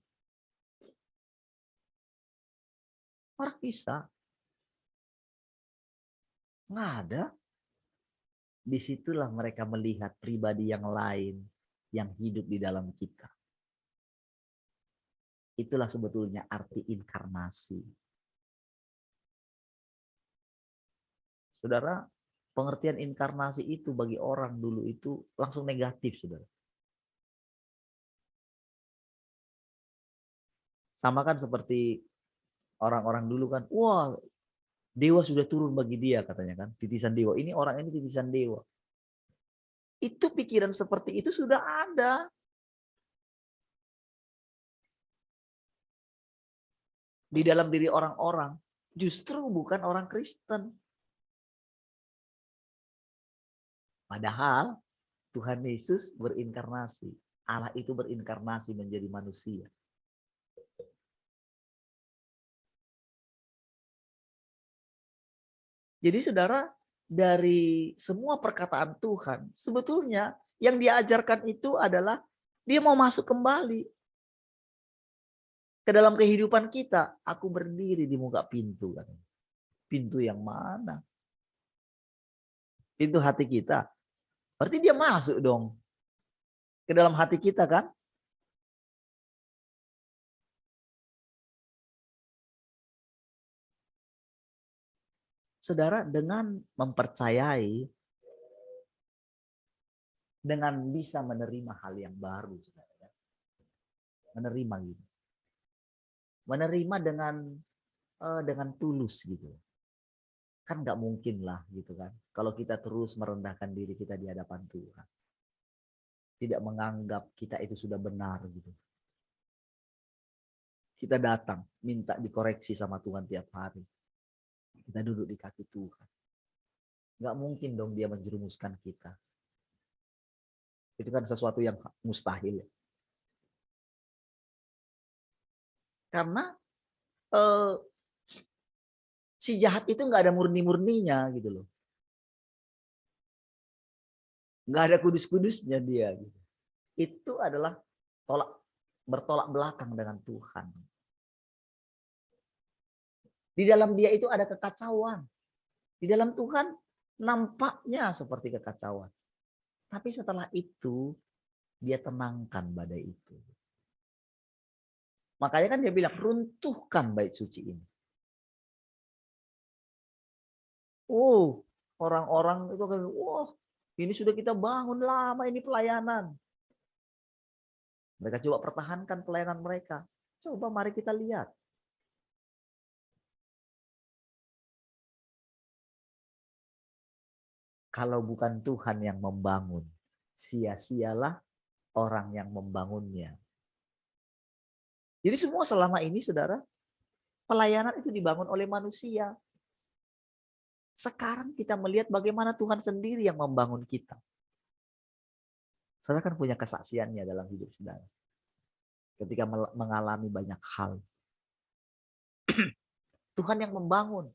A: Orang bisa. Nggak ada. Disitulah mereka melihat pribadi yang lain yang hidup di dalam kita. Itulah sebetulnya arti inkarnasi. Saudara, pengertian inkarnasi itu bagi orang dulu itu langsung negatif, saudara. Sama kan seperti orang-orang dulu kan, wah dewa sudah turun bagi dia katanya kan, titisan dewa. Ini orang ini titisan dewa. Itu pikiran seperti itu sudah ada. Di dalam diri orang-orang, justru bukan orang Kristen. Padahal Tuhan Yesus berinkarnasi. Allah itu berinkarnasi menjadi manusia. Jadi saudara, dari semua perkataan Tuhan, sebetulnya yang diajarkan itu adalah dia mau masuk kembali ke dalam kehidupan kita. Aku berdiri di muka pintu. Pintu yang mana? Pintu hati kita. Berarti dia masuk dong ke dalam hati kita kan? Saudara, dengan mempercayai, dengan bisa menerima hal yang baru, saudara. Menerima gitu. Menerima dengan tulus gitu. Kan nggak mungkin lah gitu kan. Kalau kita terus merendahkan diri kita di hadapan Tuhan. Tidak menganggap kita itu sudah benar gitu. Kita datang, minta dikoreksi sama Tuhan tiap hari. Kita duduk di kaki Tuhan. Nggak mungkin dong dia menjerumuskan kita. Itu kan sesuatu yang mustahil. Karena si jahat itu nggak ada murni-murninya gitu loh. Nggak ada kudus-kudusnya dia. Gitu. Itu adalah bertolak belakang dengan Tuhan. Di dalam dia itu ada kekacauan. Di dalam Tuhan nampaknya seperti kekacauan. Tapi setelah itu dia tenangkan badai itu. Makanya kan dia bilang runtuhkan bait suci ini. Oh, orang-orang itu kan, wah, ini sudah kita bangun lama ini pelayanan. Mereka coba pertahankan pelayanan mereka. Coba mari kita lihat. Kalau bukan Tuhan yang membangun, sia-sialah orang yang membangunnya. Jadi semua selama ini, saudara, pelayanan itu dibangun oleh manusia. Sekarang kita melihat bagaimana Tuhan sendiri yang membangun kita. Saudara kan punya kesaksiannya dalam hidup saudara. Ketika mengalami banyak hal. Tuhan yang membangun.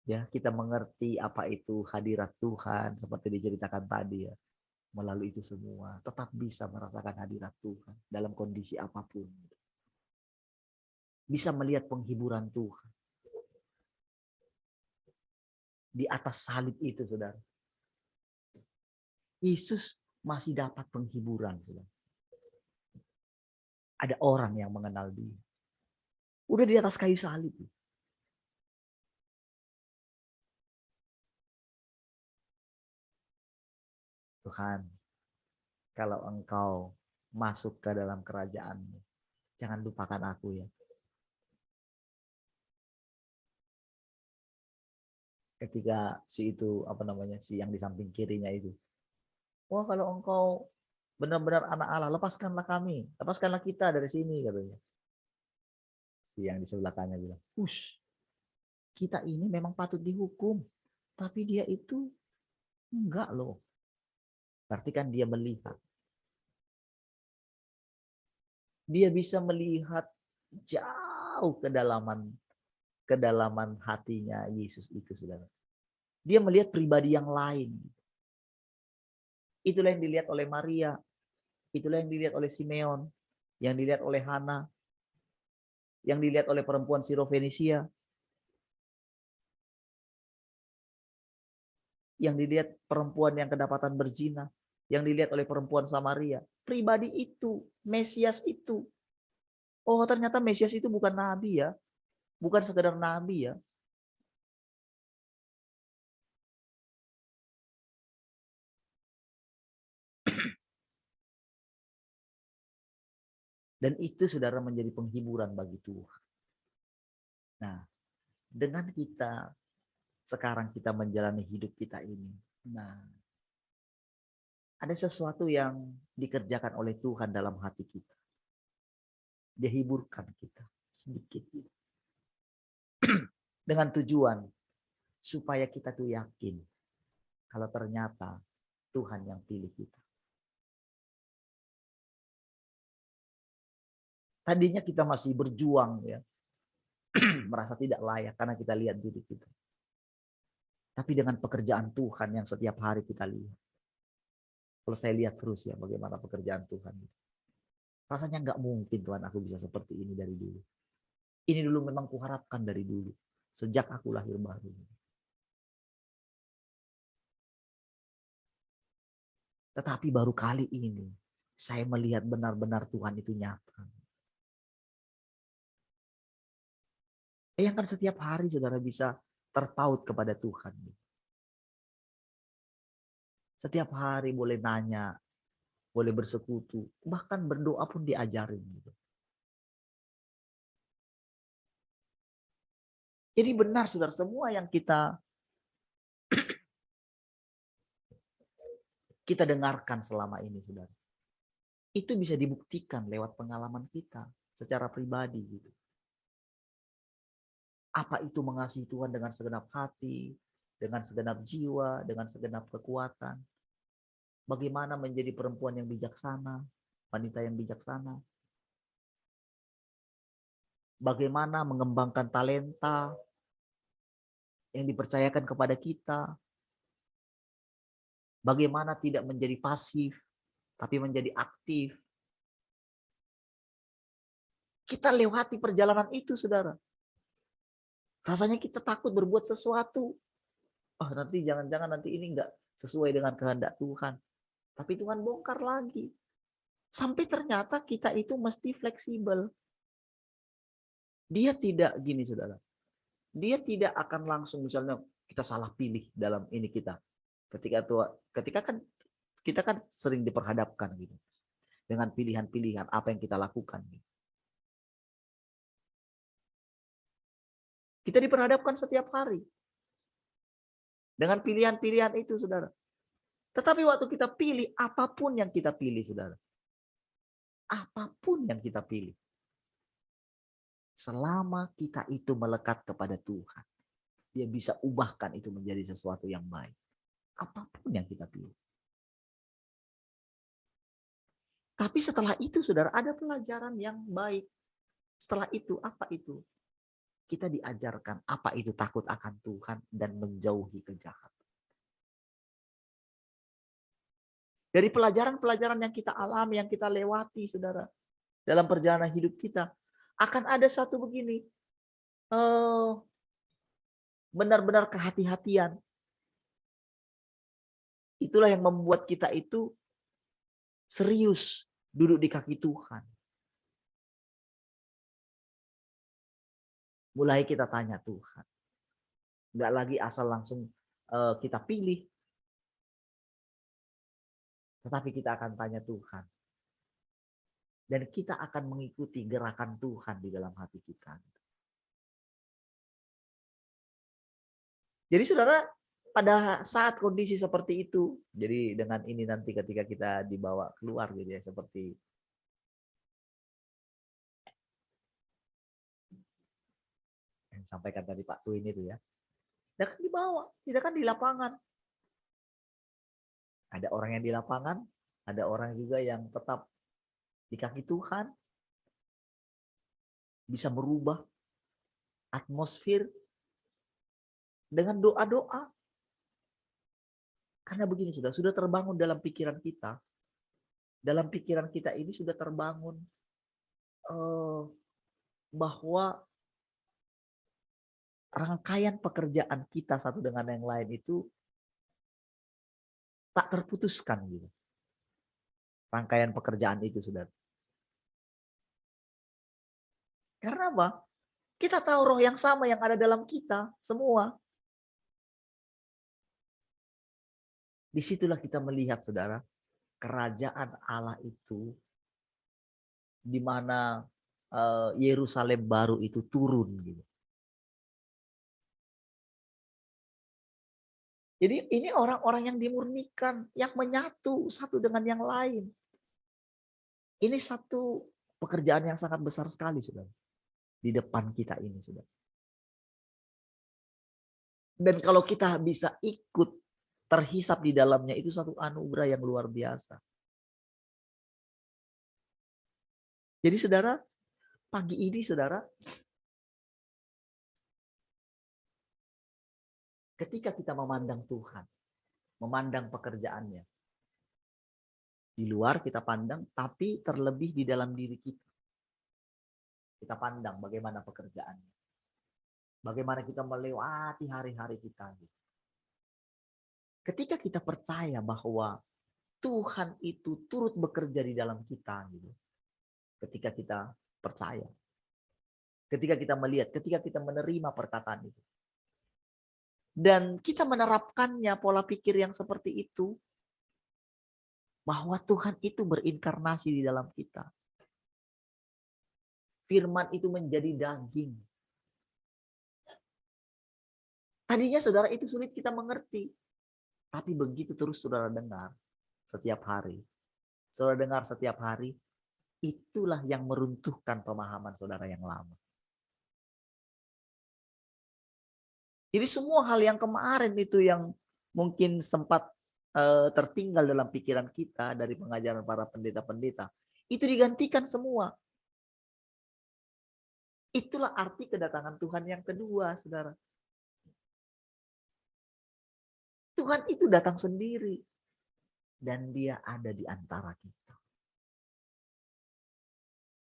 A: Ya, kita mengerti apa itu hadirat Tuhan seperti diceritakan tadi ya. Melalui itu semua tetap bisa merasakan hadirat Tuhan dalam kondisi apapun. Bisa melihat penghiburan Tuhan. Di atas salib itu, saudara. Yesus masih dapat penghiburan, saudara. Ada orang yang mengenal dia. Udah di atas kayu salib. Tuhan, kalau engkau masuk ke dalam kerajaan-Mu, jangan lupakan aku ya. Ketika si itu si yang di samping kirinya itu, wah kalau engkau benar-benar anak Allah, lepaskanlah kami, lepaskanlah kita dari sini katanya. Si yang di sebelah kanan bilang, kita ini memang patut dihukum, tapi dia itu enggak loh. Berarti kan dia melihat. Dia bisa melihat jauh kedalaman hatinya Yesus itu, saudara. Dia melihat pribadi yang lain. Itulah yang dilihat oleh Maria. Itulah yang dilihat oleh Simeon. Yang dilihat oleh Hana. Yang dilihat oleh perempuan Sirofenisia. Yang dilihat perempuan yang kedapatan berzina. Yang dilihat oleh perempuan Samaria. Pribadi itu, Mesias itu. Oh, ternyata Mesias itu bukan nabi ya. Bukan sekedar nabi ya. Dan itu, saudara, menjadi penghiburan bagi Tuhan. Nah, dengan kita sekarang kita menjalani hidup kita ini. Nah, ada sesuatu yang dikerjakan oleh Tuhan dalam hati kita. Dia hiburkan kita sedikit. Dengan tujuan supaya kita tuh yakin kalau ternyata Tuhan yang pilih kita. Tadinya kita masih berjuang ya. Merasa tidak layak karena kita lihat diri kita. Tapi dengan pekerjaan Tuhan yang setiap hari kita lihat. Kalau saya lihat terus ya bagaimana pekerjaan Tuhan. Rasanya nggak mungkin Tuhan aku bisa seperti ini dari dulu. Ini dulu memang kuharapkan dari dulu. Sejak aku lahir baru. Tetapi baru kali ini saya melihat benar-benar Tuhan itu nyata. Bayangkan setiap hari saudara bisa terpaut kepada Tuhan. Setiap hari boleh nanya, boleh bersekutu, bahkan berdoa pun diajarin. Jadi benar saudara, semua yang kita dengarkan selama ini saudara, itu bisa dibuktikan lewat pengalaman kita secara pribadi. Gitu. Apa itu mengasihi Tuhan dengan segenap hati, dengan segenap jiwa, dengan segenap kekuatan. Bagaimana menjadi perempuan yang bijaksana, wanita yang bijaksana. Bagaimana mengembangkan talenta yang dipercayakan kepada kita. Bagaimana tidak menjadi pasif, tapi menjadi aktif. Kita lewati perjalanan itu, saudara. Rasanya kita takut berbuat sesuatu. Oh, nanti jangan-jangan nanti ini enggak sesuai dengan kehendak Tuhan. Tapi Tuhan bongkar lagi. Sampai ternyata kita itu mesti fleksibel. Dia tidak gini, saudara. Dia tidak akan langsung misalnya kita salah pilih dalam ini kita. Ketika kan kita kan sering diperhadapkan gitu. Dengan pilihan-pilihan apa yang kita lakukan. Gitu. Kita diperhadapkan setiap hari. Dengan pilihan-pilihan itu, saudara. Tetapi waktu kita pilih, apapun yang kita pilih, saudara. Apapun yang kita pilih. Selama kita itu melekat kepada Tuhan. Dia bisa ubahkan itu menjadi sesuatu yang baik. Apapun yang kita pilih. Tapi setelah itu, saudara, ada pelajaran yang baik. Setelah itu, apa itu? Kita diajarkan apa itu takut akan Tuhan dan menjauhi kejahatan. Dari pelajaran-pelajaran yang kita alami, yang kita lewati, saudara, dalam perjalanan hidup kita, akan ada satu begini, benar-benar kehati-hatian. Itulah yang membuat kita itu serius duduk di kaki Tuhan. Mulai kita tanya Tuhan. Nggak lagi asal langsung kita pilih. Tetapi kita akan tanya Tuhan. Dan kita akan mengikuti gerakan Tuhan di dalam hati kita. Jadi saudara, pada saat kondisi seperti itu, jadi dengan ini nanti ketika kita dibawa keluar gitu ya, seperti yang disampaikan tadi Pak Tuin itu ya, dia kan dibawa, tidak kan di lapangan. Ada orang yang di lapangan, ada orang juga yang tetap di kaki Tuhan, bisa merubah atmosfer dengan doa-doa. Karena begini sudah terbangun dalam pikiran kita. Dalam pikiran kita ini sudah terbangun bahwa rangkaian pekerjaan kita satu dengan yang lain itu tak terputuskan gitu. Rangkaian pekerjaan itu, Saudara. Karena apa? Kita tahu roh yang sama yang ada dalam kita semua. Disitulah kita melihat, Saudara, kerajaan Allah itu di mana Yerusalem baru itu turun gitu. Jadi ini orang-orang yang dimurnikan, yang menyatu satu dengan yang lain. Ini satu pekerjaan yang sangat besar sekali, Saudara. Di depan kita ini, Saudara. Dan kalau kita bisa ikut terhisap di dalamnya, itu satu anugerah yang luar biasa. Jadi Saudara, pagi ini Saudara, ketika kita memandang Tuhan, memandang pekerjaannya, di luar kita pandang, tapi terlebih di dalam diri kita. Kita pandang bagaimana pekerjaannya. Bagaimana kita melewati hari-hari kita. Ketika kita percaya bahwa Tuhan itu turut bekerja di dalam kita, gitu. Ketika kita percaya, ketika kita melihat, ketika kita menerima perkataan itu, dan kita menerapkannya pola pikir yang seperti itu, bahwa Tuhan itu berinkarnasi di dalam kita. Firman itu menjadi daging. Tadinya Saudara itu sulit kita mengerti. Tapi begitu terus Saudara dengar setiap hari. Saudara dengar setiap hari, itulah yang meruntuhkan pemahaman Saudara yang lama. Jadi semua hal yang kemarin itu yang mungkin sempat tertinggal dalam pikiran kita dari pengajaran para pendeta-pendeta, itu digantikan semua. Itulah arti kedatangan Tuhan yang kedua, Saudara. Tuhan itu datang sendiri. Dan dia ada di antara kita.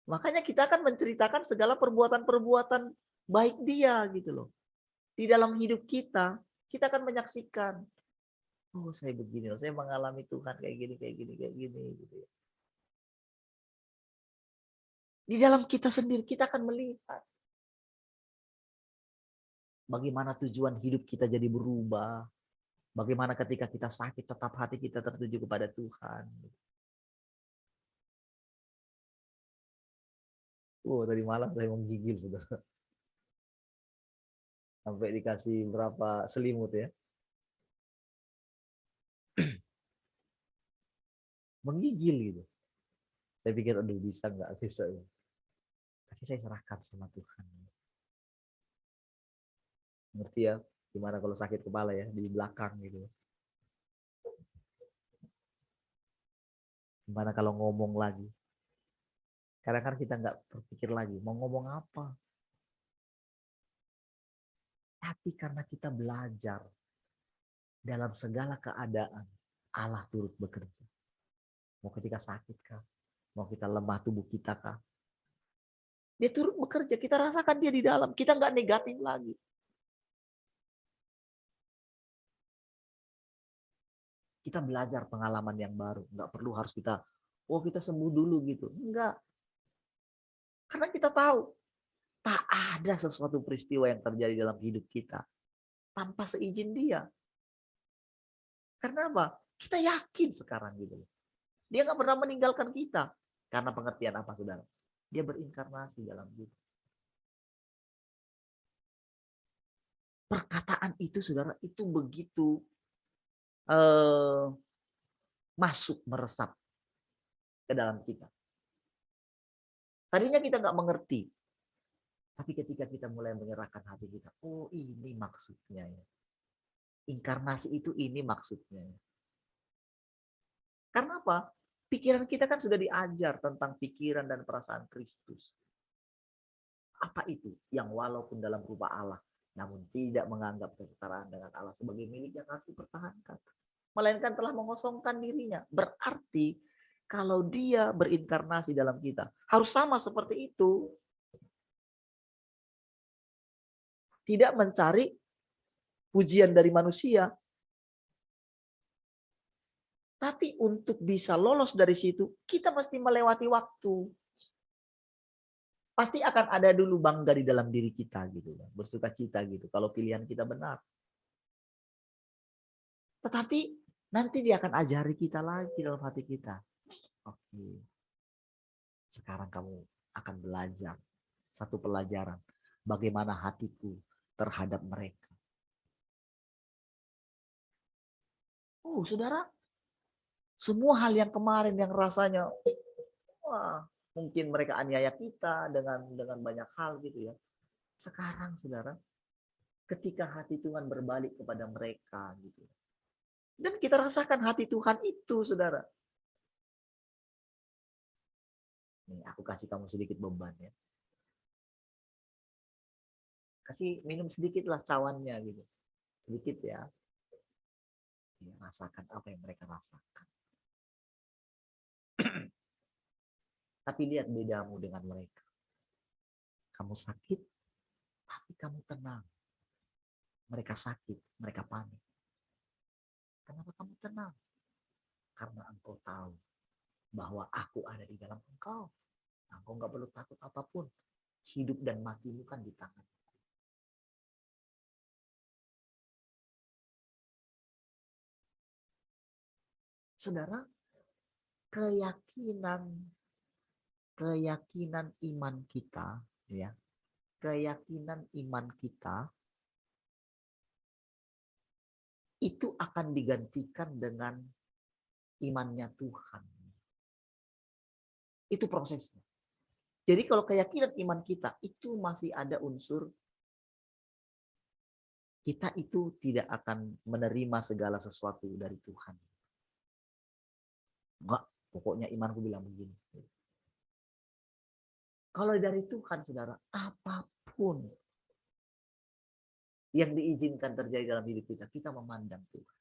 A: Makanya kita akan menceritakan segala perbuatan-perbuatan baik dia gitu loh. Di dalam hidup kita, kita akan menyaksikan. Oh saya begini loh, saya mengalami Tuhan kayak gini. Gitu ya. Di dalam kita sendiri, kita akan melihat. Bagaimana tujuan hidup kita jadi berubah. Bagaimana ketika kita sakit tetap hati kita tertuju kepada Tuhan. Tadi malam saya menggigil Saudara. Sampai dikasih berapa selimut ya. Menggigil gitu. Saya pikir aduh bisa nggak bisa. Tapi saya serahkan sama Tuhan. Ngerti ya? Gimana kalau sakit kepala ya di belakang gitu. Gimana kalau ngomong lagi? Kadang-kadang kita nggak berpikir lagi mau ngomong apa. Tapi karena kita belajar dalam segala keadaan Allah turut bekerja. Mau ketika sakit kah? Mau kita lemah tubuh kita kah? Dia turut bekerja. Kita rasakan dia di dalam. Kita nggak negatif lagi. Kita belajar pengalaman yang baru. Nggak perlu harus kita sembuh dulu gitu. Enggak. Karena kita tahu tak ada sesuatu peristiwa yang terjadi dalam hidup kita tanpa seizin dia. Karena apa? Kita yakin sekarang gitu. Dia nggak pernah meninggalkan kita. Karena pengertian apa, Saudara? Dia berinkarnasi dalam kita. perkataan itu saudara itu begitu masuk, meresap ke dalam kita. Tadinya kita nggak mengerti, tapi ketika kita mulai menyerahkan hati kita, oh ini maksudnya ya. Inkarnasi itu ini maksudnya. Karena apa? Pikiran kita kan sudah diajar tentang pikiran dan perasaan Kristus. Apa itu? Yang walaupun dalam rupa Allah, namun tidak menganggap kesetaraan dengan Allah sebagai milik yang harus dipertahankan. Melainkan telah mengosongkan dirinya. Berarti kalau dia berinkarnasi dalam kita, harus sama seperti itu. Tidak mencari pujian dari manusia. Tapi untuk bisa lolos dari situ, kita mesti melewati waktu. Pasti akan ada dulu bangga di dalam diri kita gitu, bersuka cita gitu kalau pilihan kita benar. Tetapi nanti dia akan ajari kita lagi dalam hati kita. Oke. Sekarang kamu akan belajar satu pelajaran bagaimana hatiku terhadap mereka. Oh, saudara, semua hal yang kemarin yang rasanya wah, mungkin mereka aniaya kita dengan banyak hal gitu ya. Sekarang saudara, ketika hati Tuhan berbalik kepada mereka gitu. Dan kita rasakan hati Tuhan itu, saudara. Nih, aku kasih kamu sedikit beban ya. Kasih minum sedikit lah cawannya gitu. Sedikit ya. Ya, rasakan apa yang mereka rasakan. Tapi lihat bedamu dengan mereka. Kamu sakit, tapi kamu tenang. Mereka sakit, mereka panik. Kenapa kamu tenang? Karena engkau tahu bahwa aku ada di dalam engkau. Engkau nggak perlu takut apapun. Hidup dan matimu kan di tangan. Saudara, keyakinan iman kita, ya, keyakinan iman kita itu akan digantikan dengan imannya Tuhan. Itu prosesnya. Jadi kalau keyakinan iman kita itu masih ada unsur kita itu tidak akan menerima segala sesuatu dari Tuhan. Enggak, pokoknya imanku bilang begini. Kalau dari Tuhan, saudara, apapun yang diizinkan terjadi dalam hidup kita, kita memandang Tuhan.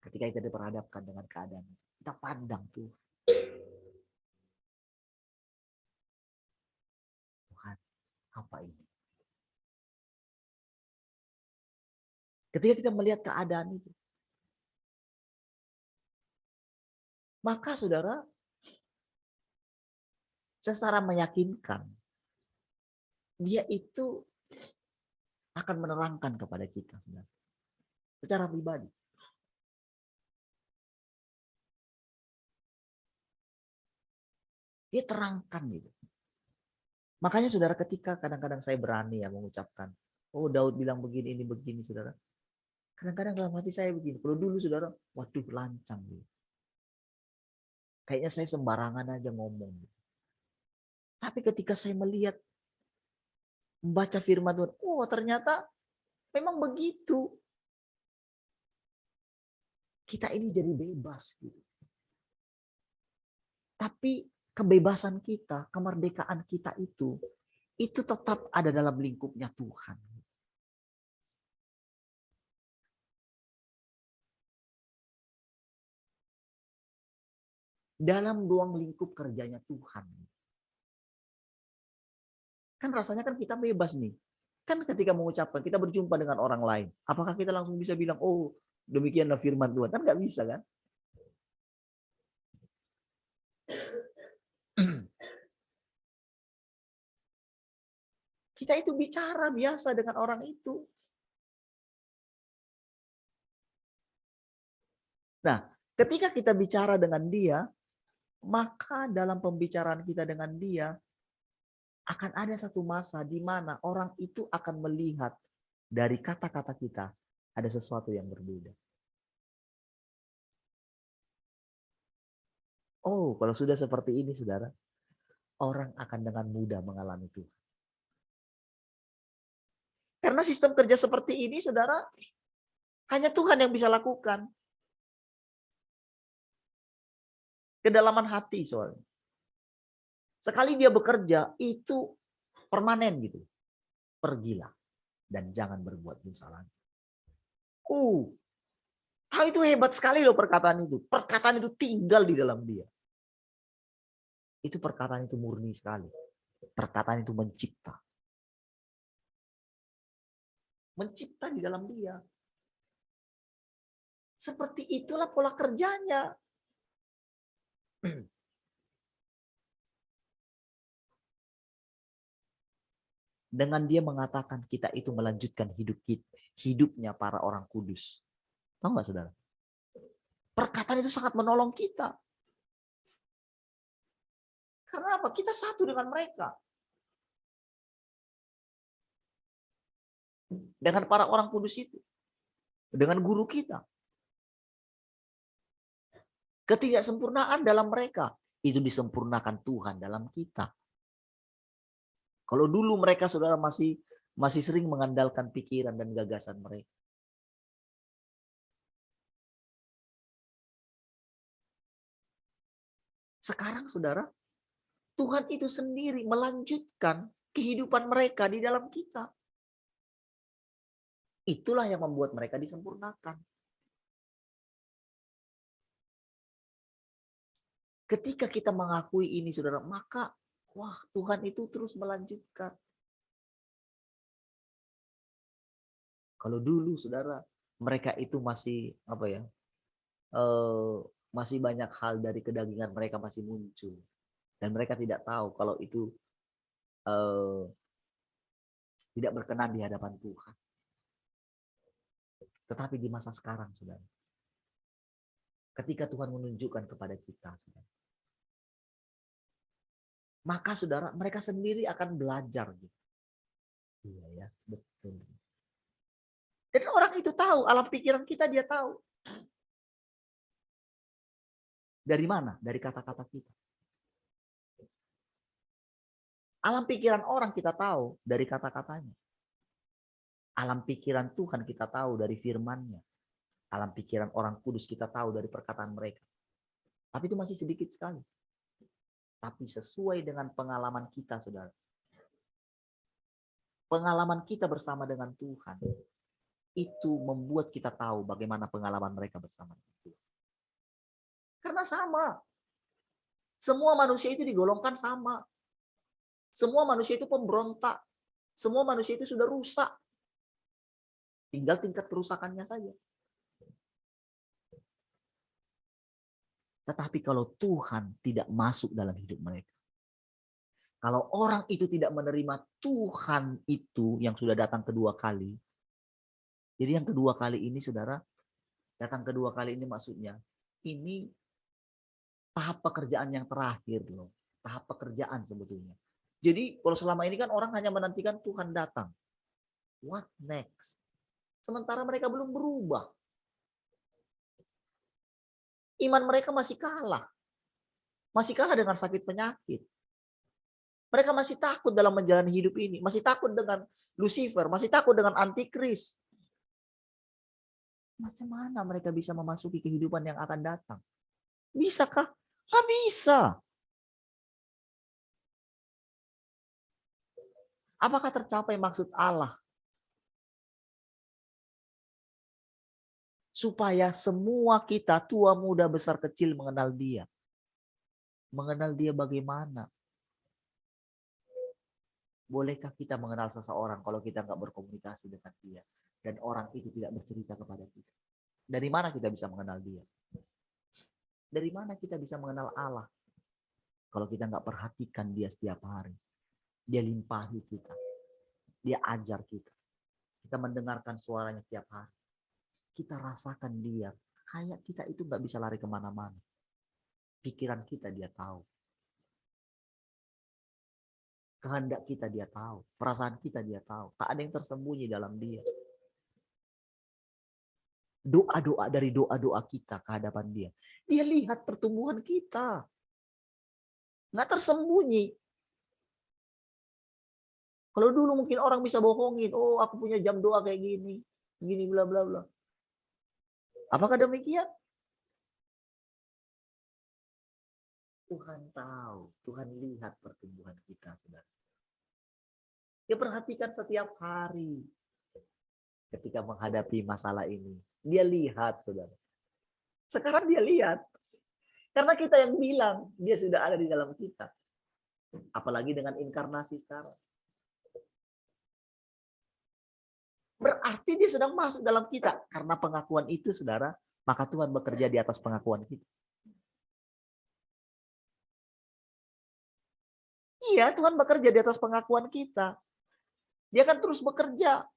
A: Ketika kita diperhadapkan dengan keadaan, kita pandang Tuhan. Tuhan, apa ini? Ketika kita melihat keadaan itu, maka saudara, secara meyakinkan, dia itu akan menerangkan kepada kita, saudara, secara pribadi. Dia terangkan gitu. Makanya saudara, ketika kadang-kadang saya berani ya mengucapkan, oh Daud bilang begini, ini begini, saudara. Kadang-kadang dalam hati saya begini. Kalau dulu saudara, waduh lancang gitu. Kayaknya saya sembarangan aja ngomong. Gitu. Tapi ketika saya melihat, membaca firman Tuhan, oh ternyata memang begitu. Kita ini jadi bebas gitu. Tapi kebebasan kita, kemerdekaan kita itu tetap ada dalam lingkupnya Tuhan. Dalam ruang lingkup kerjanya Tuhan. Kan rasanya kan kita bebas nih. Kan ketika mengucapkan, kita berjumpa dengan orang lain. Apakah kita langsung bisa bilang, oh demikianlah firman Tuhan? Kan nggak bisa kan? Kita itu bicara biasa dengan orang itu. Nah, ketika kita bicara dengan dia, maka dalam pembicaraan kita dengan dia, Akan ada satu masa di mana orang itu akan melihat dari kata-kata kita ada sesuatu yang berbeda. Oh, kalau sudah seperti ini, saudara, orang akan dengan mudah mengalami Tuhan. Karena sistem kerja seperti ini, saudara, hanya Tuhan yang bisa lakukan. Kedalaman hati soalnya. Sekali dia bekerja, itu permanen gitu. Pergilah dan jangan berbuat dosa lagi. Itu hebat sekali loh perkataan itu. Perkataan itu tinggal di dalam dia. Itu perkataan itu murni sekali. Perkataan itu mencipta. Mencipta di dalam dia. Seperti itulah pola kerjanya. Dengan dia mengatakan kita itu melanjutkan hidupnya para orang kudus. Tahu nggak, saudara? Perkataan itu sangat menolong kita. Karena apa? Kita satu dengan mereka. Dengan para orang kudus itu. Dengan guru kita. Ketidaksempurnaan dalam mereka itu disempurnakan Tuhan dalam kita. Kalau dulu mereka, saudara, masih sering mengandalkan pikiran dan gagasan mereka. Sekarang, saudara, Tuhan itu sendiri melanjutkan kehidupan mereka di dalam kita. Itulah yang membuat mereka disempurnakan. Ketika kita mengakui ini, saudara, maka Tuhan itu terus melanjutkan. Kalau dulu, saudara, mereka itu masih masih banyak hal dari kedagingan mereka masih muncul, dan mereka tidak tahu kalau itu tidak berkenan di hadapan Tuhan. Tetapi di masa sekarang, saudara, ketika Tuhan menunjukkan kepada kita, saudara, maka, saudara, mereka sendiri akan belajar. Iya ya, betul. Dan orang itu tahu, alam pikiran kita dia tahu. Dari mana? Dari kata-kata kita. Alam pikiran orang kita tahu dari kata-katanya. Alam pikiran Tuhan kita tahu dari firman-Nya. Alam pikiran orang kudus kita tahu dari perkataan mereka. Tapi itu masih sedikit sekali. Tapi sesuai dengan pengalaman kita, saudara. Pengalaman kita bersama dengan Tuhan. Itu membuat kita tahu bagaimana pengalaman mereka bersama dengan Tuhan. Karena sama. Semua manusia itu digolongkan sama. Semua manusia itu pemberontak. Semua manusia itu sudah rusak. Tinggal tingkat kerusakannya saja. Tetapi kalau Tuhan tidak masuk dalam hidup mereka, kalau orang itu tidak menerima Tuhan itu yang sudah datang kedua kali, jadi yang kedua kali ini, saudara, datang kedua kali ini maksudnya, ini tahap pekerjaan yang terakhir loh, tahap pekerjaan sebetulnya. Jadi kalau selama ini kan orang hanya menantikan Tuhan datang. What next? Sementara mereka belum berubah. Iman mereka masih kalah. Masih kalah dengan sakit penyakit. Mereka masih takut dalam menjalani hidup ini. Masih takut dengan Lucifer. Masih takut dengan antikris. Macam mana mereka bisa memasuki kehidupan yang akan datang? Bisakah? Nggak bisa. Apakah tercapai maksud Allah? Supaya semua kita, tua, muda, besar, kecil, mengenal Dia. Mengenal Dia bagaimana? Bolehkah kita mengenal seseorang kalau kita nggak berkomunikasi dengan dia? Dan orang itu tidak bercerita kepada kita. Dari mana kita bisa mengenal Dia? Dari mana kita bisa mengenal Allah? Kalau kita nggak perhatikan Dia setiap hari. Dia limpahi kita. Dia ajar kita. Kita mendengarkan suaranya setiap hari. Kita rasakan Dia. Kayak kita itu nggak bisa lari kemana-mana. Pikiran kita Dia tahu. Kehendak kita dia tahu, perasaan kita dia tahu. Tak ada yang tersembunyi dalam dia. Doa-doa dari doa-doa kita ke hadapan dia. Dia lihat pertumbuhan kita. Nggak tersembunyi. Kalau dulu mungkin orang bisa bohongin, oh aku punya jam doa kayak gini, gini bla bla bla. Apakah demikian? Tuhan tahu, Tuhan lihat pertumbuhan kita, saudara. Dia perhatikan setiap hari ketika menghadapi masalah ini. Dia lihat, saudara. Sekarang dia lihat. Karena kita yang bilang, dia sudah ada di dalam kita. Apalagi dengan inkarnasi sekarang. Berarti dia sedang masuk dalam kita. Karena pengakuan itu, saudara, maka Tuhan bekerja di atas pengakuan kita. Iya, Tuhan bekerja di atas pengakuan kita. Dia akan terus bekerja.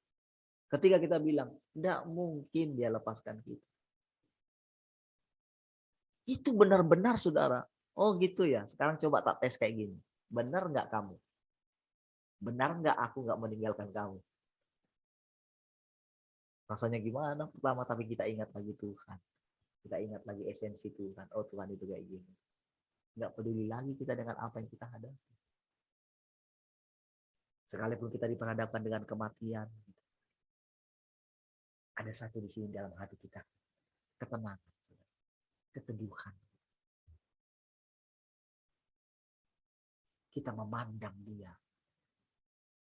A: Ketika kita bilang, tidak mungkin dia lepaskan kita. Itu benar-benar, saudara. Oh gitu ya, sekarang coba tak tes kayak gini. Benar nggak kamu? Benar nggak aku nggak meninggalkan kamu? Rasanya gimana pertama, tapi kita ingat lagi Tuhan. Kita ingat lagi esensi Tuhan. Oh Tuhan itu kayak gini. Nggak peduli lagi kita dengan apa yang kita hadapi. Sekalipun kita diperhadapkan dengan kematian, ada satu di sini dalam hati kita, ketenangan, keteduhan. Kita memandang dia.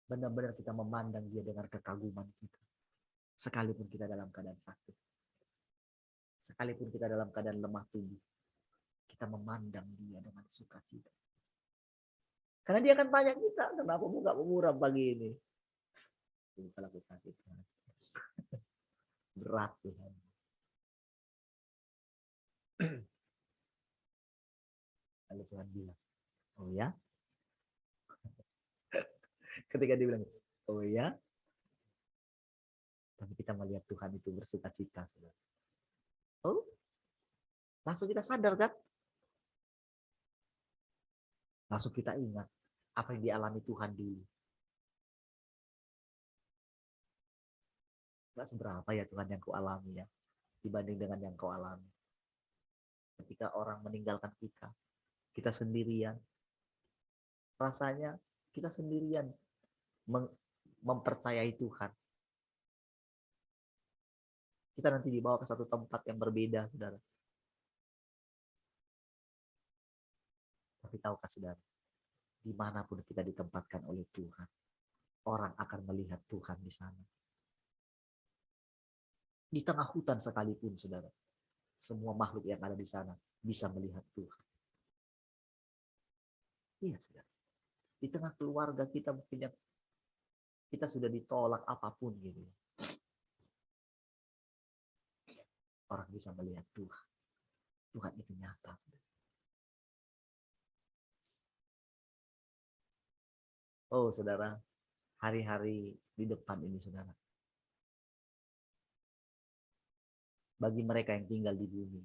A: Benar-benar kita memandang dia dengan kekaguman kita. Sekalipun kita dalam keadaan sakit. Sekalipun kita dalam keadaan lemah tubuh. Kita memandang dia dengan sukacita. Karena dia akan tanya kita, kenapa muka muram pagi ini? Kalau aku sakit. Berat Tuhan. Lalu Tuhan bilang, oh ya? Ketika dia bilang, oh ya? Tapi kita melihat Tuhan itu bersukacita. Oh, langsung kita sadar kan? Langsung kita ingat apa yang dialami Tuhan dulu. Nggak seberapa ya Tuhan yang kau alami ya, dibanding dengan yang kau alami. Ketika orang meninggalkan kita sendirian. Rasanya kita sendirian mempercayai Tuhan. Kita nanti dibawa ke satu tempat yang berbeda, saudara. Tapi tahukah saudara, dimanapun kita ditempatkan oleh Tuhan, orang akan melihat Tuhan di sana. Di tengah hutan sekalipun, saudara, semua makhluk yang ada di sana bisa melihat Tuhan. Iya, saudara. Di tengah keluarga kita mungkin yang kita sudah ditolak apapun gitu. Orang bisa melihat Tuhan. Tuhan itu nyata, saudara. Oh, saudara, hari-hari di depan ini, saudara. Bagi mereka yang tinggal di bumi,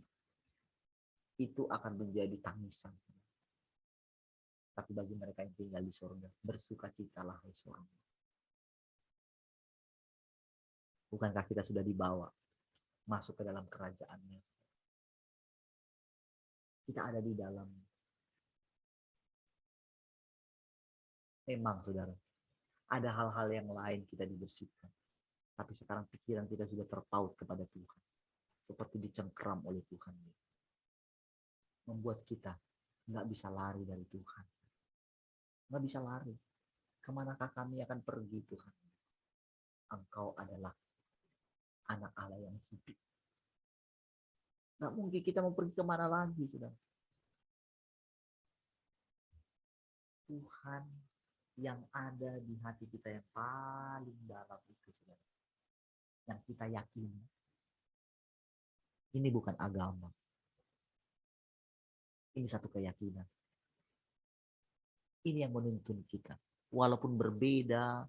A: itu akan menjadi tangisan. Tapi bagi mereka yang tinggal di surga, bersukacitalah di surga. Bukankah kita sudah dibawa masuk ke dalam kerajaannya? Kita ada di dalam. Memang, saudara, ada hal-hal yang lain kita dibersihkan. Tapi sekarang pikiran kita sudah terpaut kepada Tuhan. Seperti dicengkeram oleh Tuhan. Membuat kita nggak bisa lari dari Tuhan. Nggak bisa lari. Kemanakah kami akan pergi, Tuhan? Engkau adalah anak Allah yang hidup. Nggak mungkin kita mau pergi kemana lagi, saudara. Tuhan yang ada di hati kita yang paling dalam itu, saudara. Yang kita yakini. Ini bukan agama. Ini satu keyakinan. Ini yang menuntun kita. Walaupun berbeda,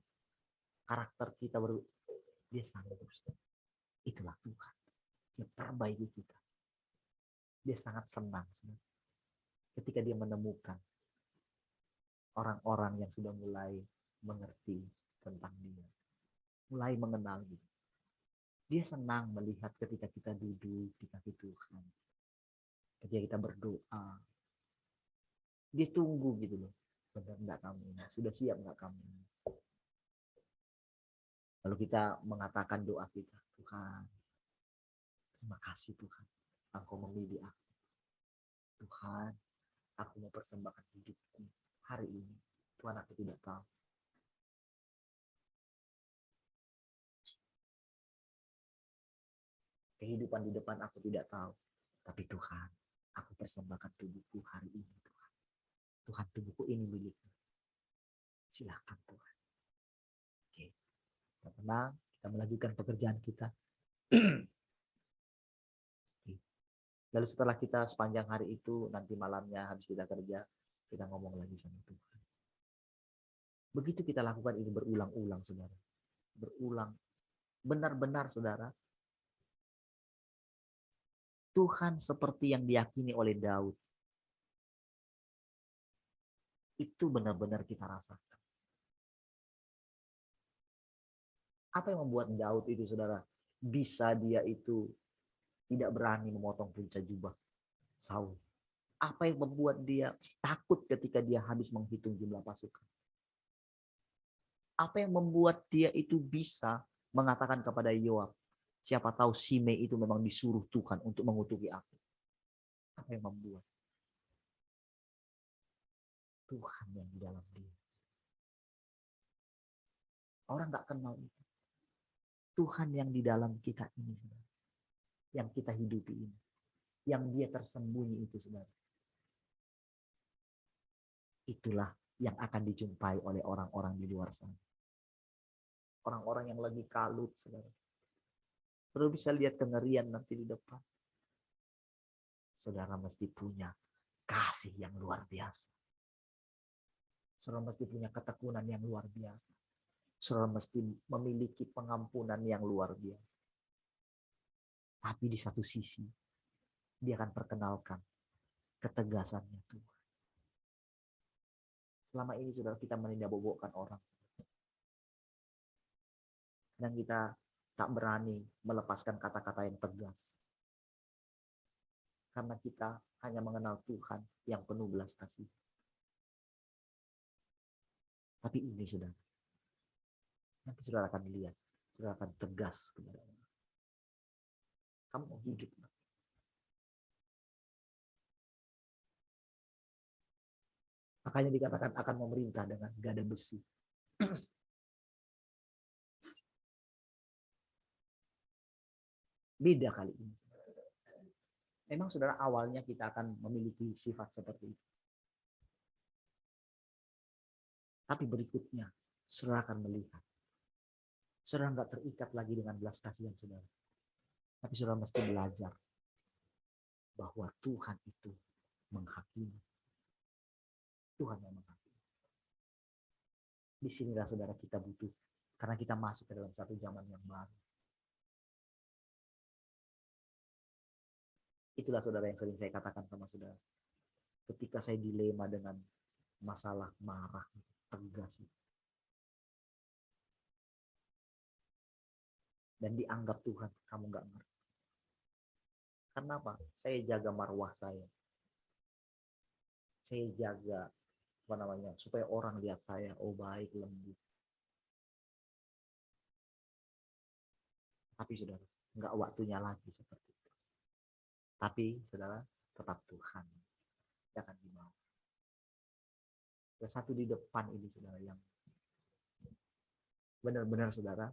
A: karakter kita dia sanggup. Itulah Tuhan. Dia perbaiki kita. Dia sangat senang ketika dia menemukan orang-orang yang sudah mulai mengerti tentang dia, mulai mengenal dia. Dia senang melihat ketika kita duduk di kaki Tuhan, ketika kita berdoa. Dia tunggu gitu loh. Benar enggak kamu ini? Sudah siap enggak kamu ini? Lalu kita mengatakan doa kita, Tuhan, terima kasih Tuhan, Engkau memilih aku. Tuhan, aku mau persembahkan hidupku hari ini. Tuhan, aku tidak tahu. Kehidupan di depan aku tidak tahu. Tapi Tuhan, aku persembahkan tubuhku hari ini. Tuhan, Tuhan tubuhku ini milikmu. Silakan Tuhan. Oke, kita tenang, kita melanjutkan pekerjaan kita. Lalu setelah kita sepanjang hari itu, nanti malamnya habis kita kerja, kita ngomong lagi sama Tuhan. Begitu kita lakukan ini berulang-ulang, saudara. Berulang. Benar-benar, saudara. Tuhan seperti yang diyakini oleh Daud. Itu benar-benar kita rasakan. Apa yang membuat Daud itu, saudara, bisa dia itu tidak berani memotong punca jubah Saul? Apa yang membuat dia takut ketika dia habis menghitung jumlah pasukan? Apa yang membuat dia itu bisa mengatakan kepada Yoab, siapa tahu Simei itu memang disuruh Tuhan untuk mengutuki aku? Apa yang membuat? Tuhan yang di dalam dia. Orang nggak kenal itu. Tuhan yang di dalam kita ini, saudara. Yang kita hidupi ini. Yang dia tersembunyi itu, saudara. Itulah yang akan dijumpai oleh orang-orang di luar sana. Orang-orang yang lagi kalut, saudara. Saudara bisa lihat kengerian nanti di depan. Saudara mesti punya kasih yang luar biasa. Saudara mesti punya ketekunan yang luar biasa. Saudara mesti memiliki pengampunan yang luar biasa. Tapi di satu sisi, dia akan perkenalkan ketegasannya Tuhan. Selama ini, saudara, kita menindakbobokkan orang. Dan kita tak berani melepaskan kata-kata yang tegas. Karena kita hanya mengenal Tuhan yang penuh belas kasih. Tapi ini, saudara, nanti saudara akan lihat, saudara akan tegas kepada orang. Kamu mau hidup. Makanya dikatakan akan memerintah dengan gada besi. Beda kali ini. Memang saudara awalnya kita akan memiliki sifat seperti itu. Tapi berikutnya, saudara akan melihat. Saudara nggak terikat lagi dengan belas kasihan saudara. Tapi saudara mesti belajar bahwa Tuhan itu menghakimi. Tuhan yang menghakimi. Disinilah saudara kita butuh. Karena kita masuk ke dalam satu zaman yang baru. Itulah saudara yang sering saya katakan sama saudara. Ketika saya dilema dengan masalah marah, tegas. Dan dianggap Tuhan, kamu nggak ngerti. Karena apa? Saya jaga marwah saya. Saya jaga supaya orang lihat saya, oh baik, lembut. Tapi saudara, nggak waktunya lagi seperti itu. Tapi saudara, tetap Tuhan yang akan dimau. Ada satu di depan ini saudara yang benar-benar saudara,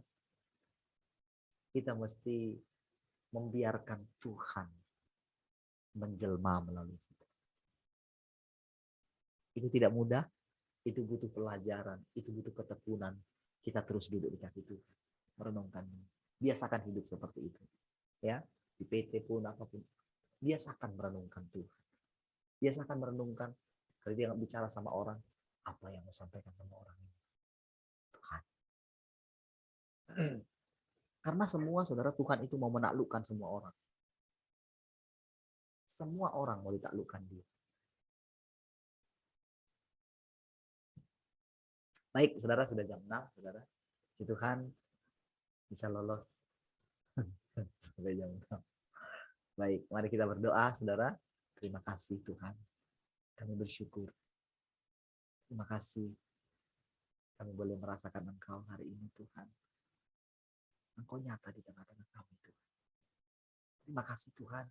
A: kita mesti membiarkan Tuhan menjelma melalui kita. Itu tidak mudah, itu butuh pelajaran, itu butuh ketekunan. Kita terus duduk di kaki Tuhan, merenungkan. Biasakan hidup seperti itu. Ya, di PT pun apapun. Biasakan merenungkan Tuhan. Biasakan merenungkan kalau dia nggak bicara sama orang, apa yang mau sampaikan sama orang ini. Tuhan. Karena semua saudara, Tuhan itu mau menaklukkan semua orang. Semua orang mau ditaklukkan dia. Baik, saudara, sudah jam 6, saudara. Si Tuhan bisa lolos sampai jam 6. Baik, mari kita berdoa, saudara. Terima kasih Tuhan. Kami bersyukur. Terima kasih. Kami boleh merasakan Engkau hari ini, Tuhan. Engkau nyata di tengah-tengah kami, Tuhan. Terima kasih Tuhan.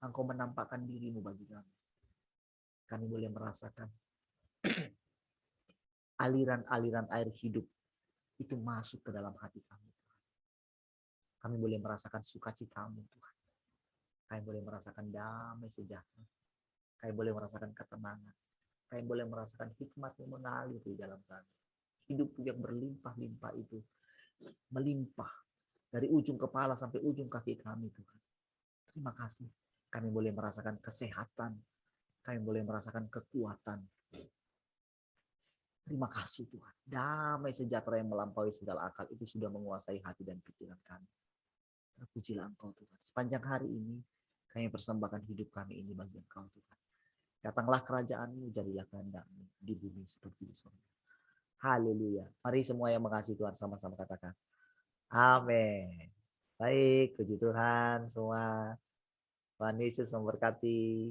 A: Engkau menampakkan diri-Mu bagi kami. Kami boleh merasakan aliran-aliran air hidup itu masuk ke dalam hati kami. Kami boleh merasakan sukacita-Mu, Tuhan. Kami boleh merasakan damai sejahtera. Kami boleh merasakan ketenangan. Kami boleh merasakan hikmat-Mu mengalir di dalam kami. Hidup yang berlimpah-limpah itu melimpah dari ujung kepala sampai ujung kaki kami, Tuhan. Terima kasih. Kami boleh merasakan kesehatan. Kami boleh merasakan kekuatan. Terima kasih Tuhan. Damai sejahtera yang melampaui segala akal itu sudah menguasai hati dan pikiran kami. Terpujilah Engkau Tuhan. Sepanjang hari ini kami persembahkan hidup kami ini bagi Engkau Tuhan. Datanglah kerajaan-Mu, jadilah kehendak-Mu di bumi seperti di surga. Haleluya. Mari semua yang mengasihi Tuhan sama-sama katakan. Amin. Baik, puji Tuhan semua. Tuhan Yesus memberkati.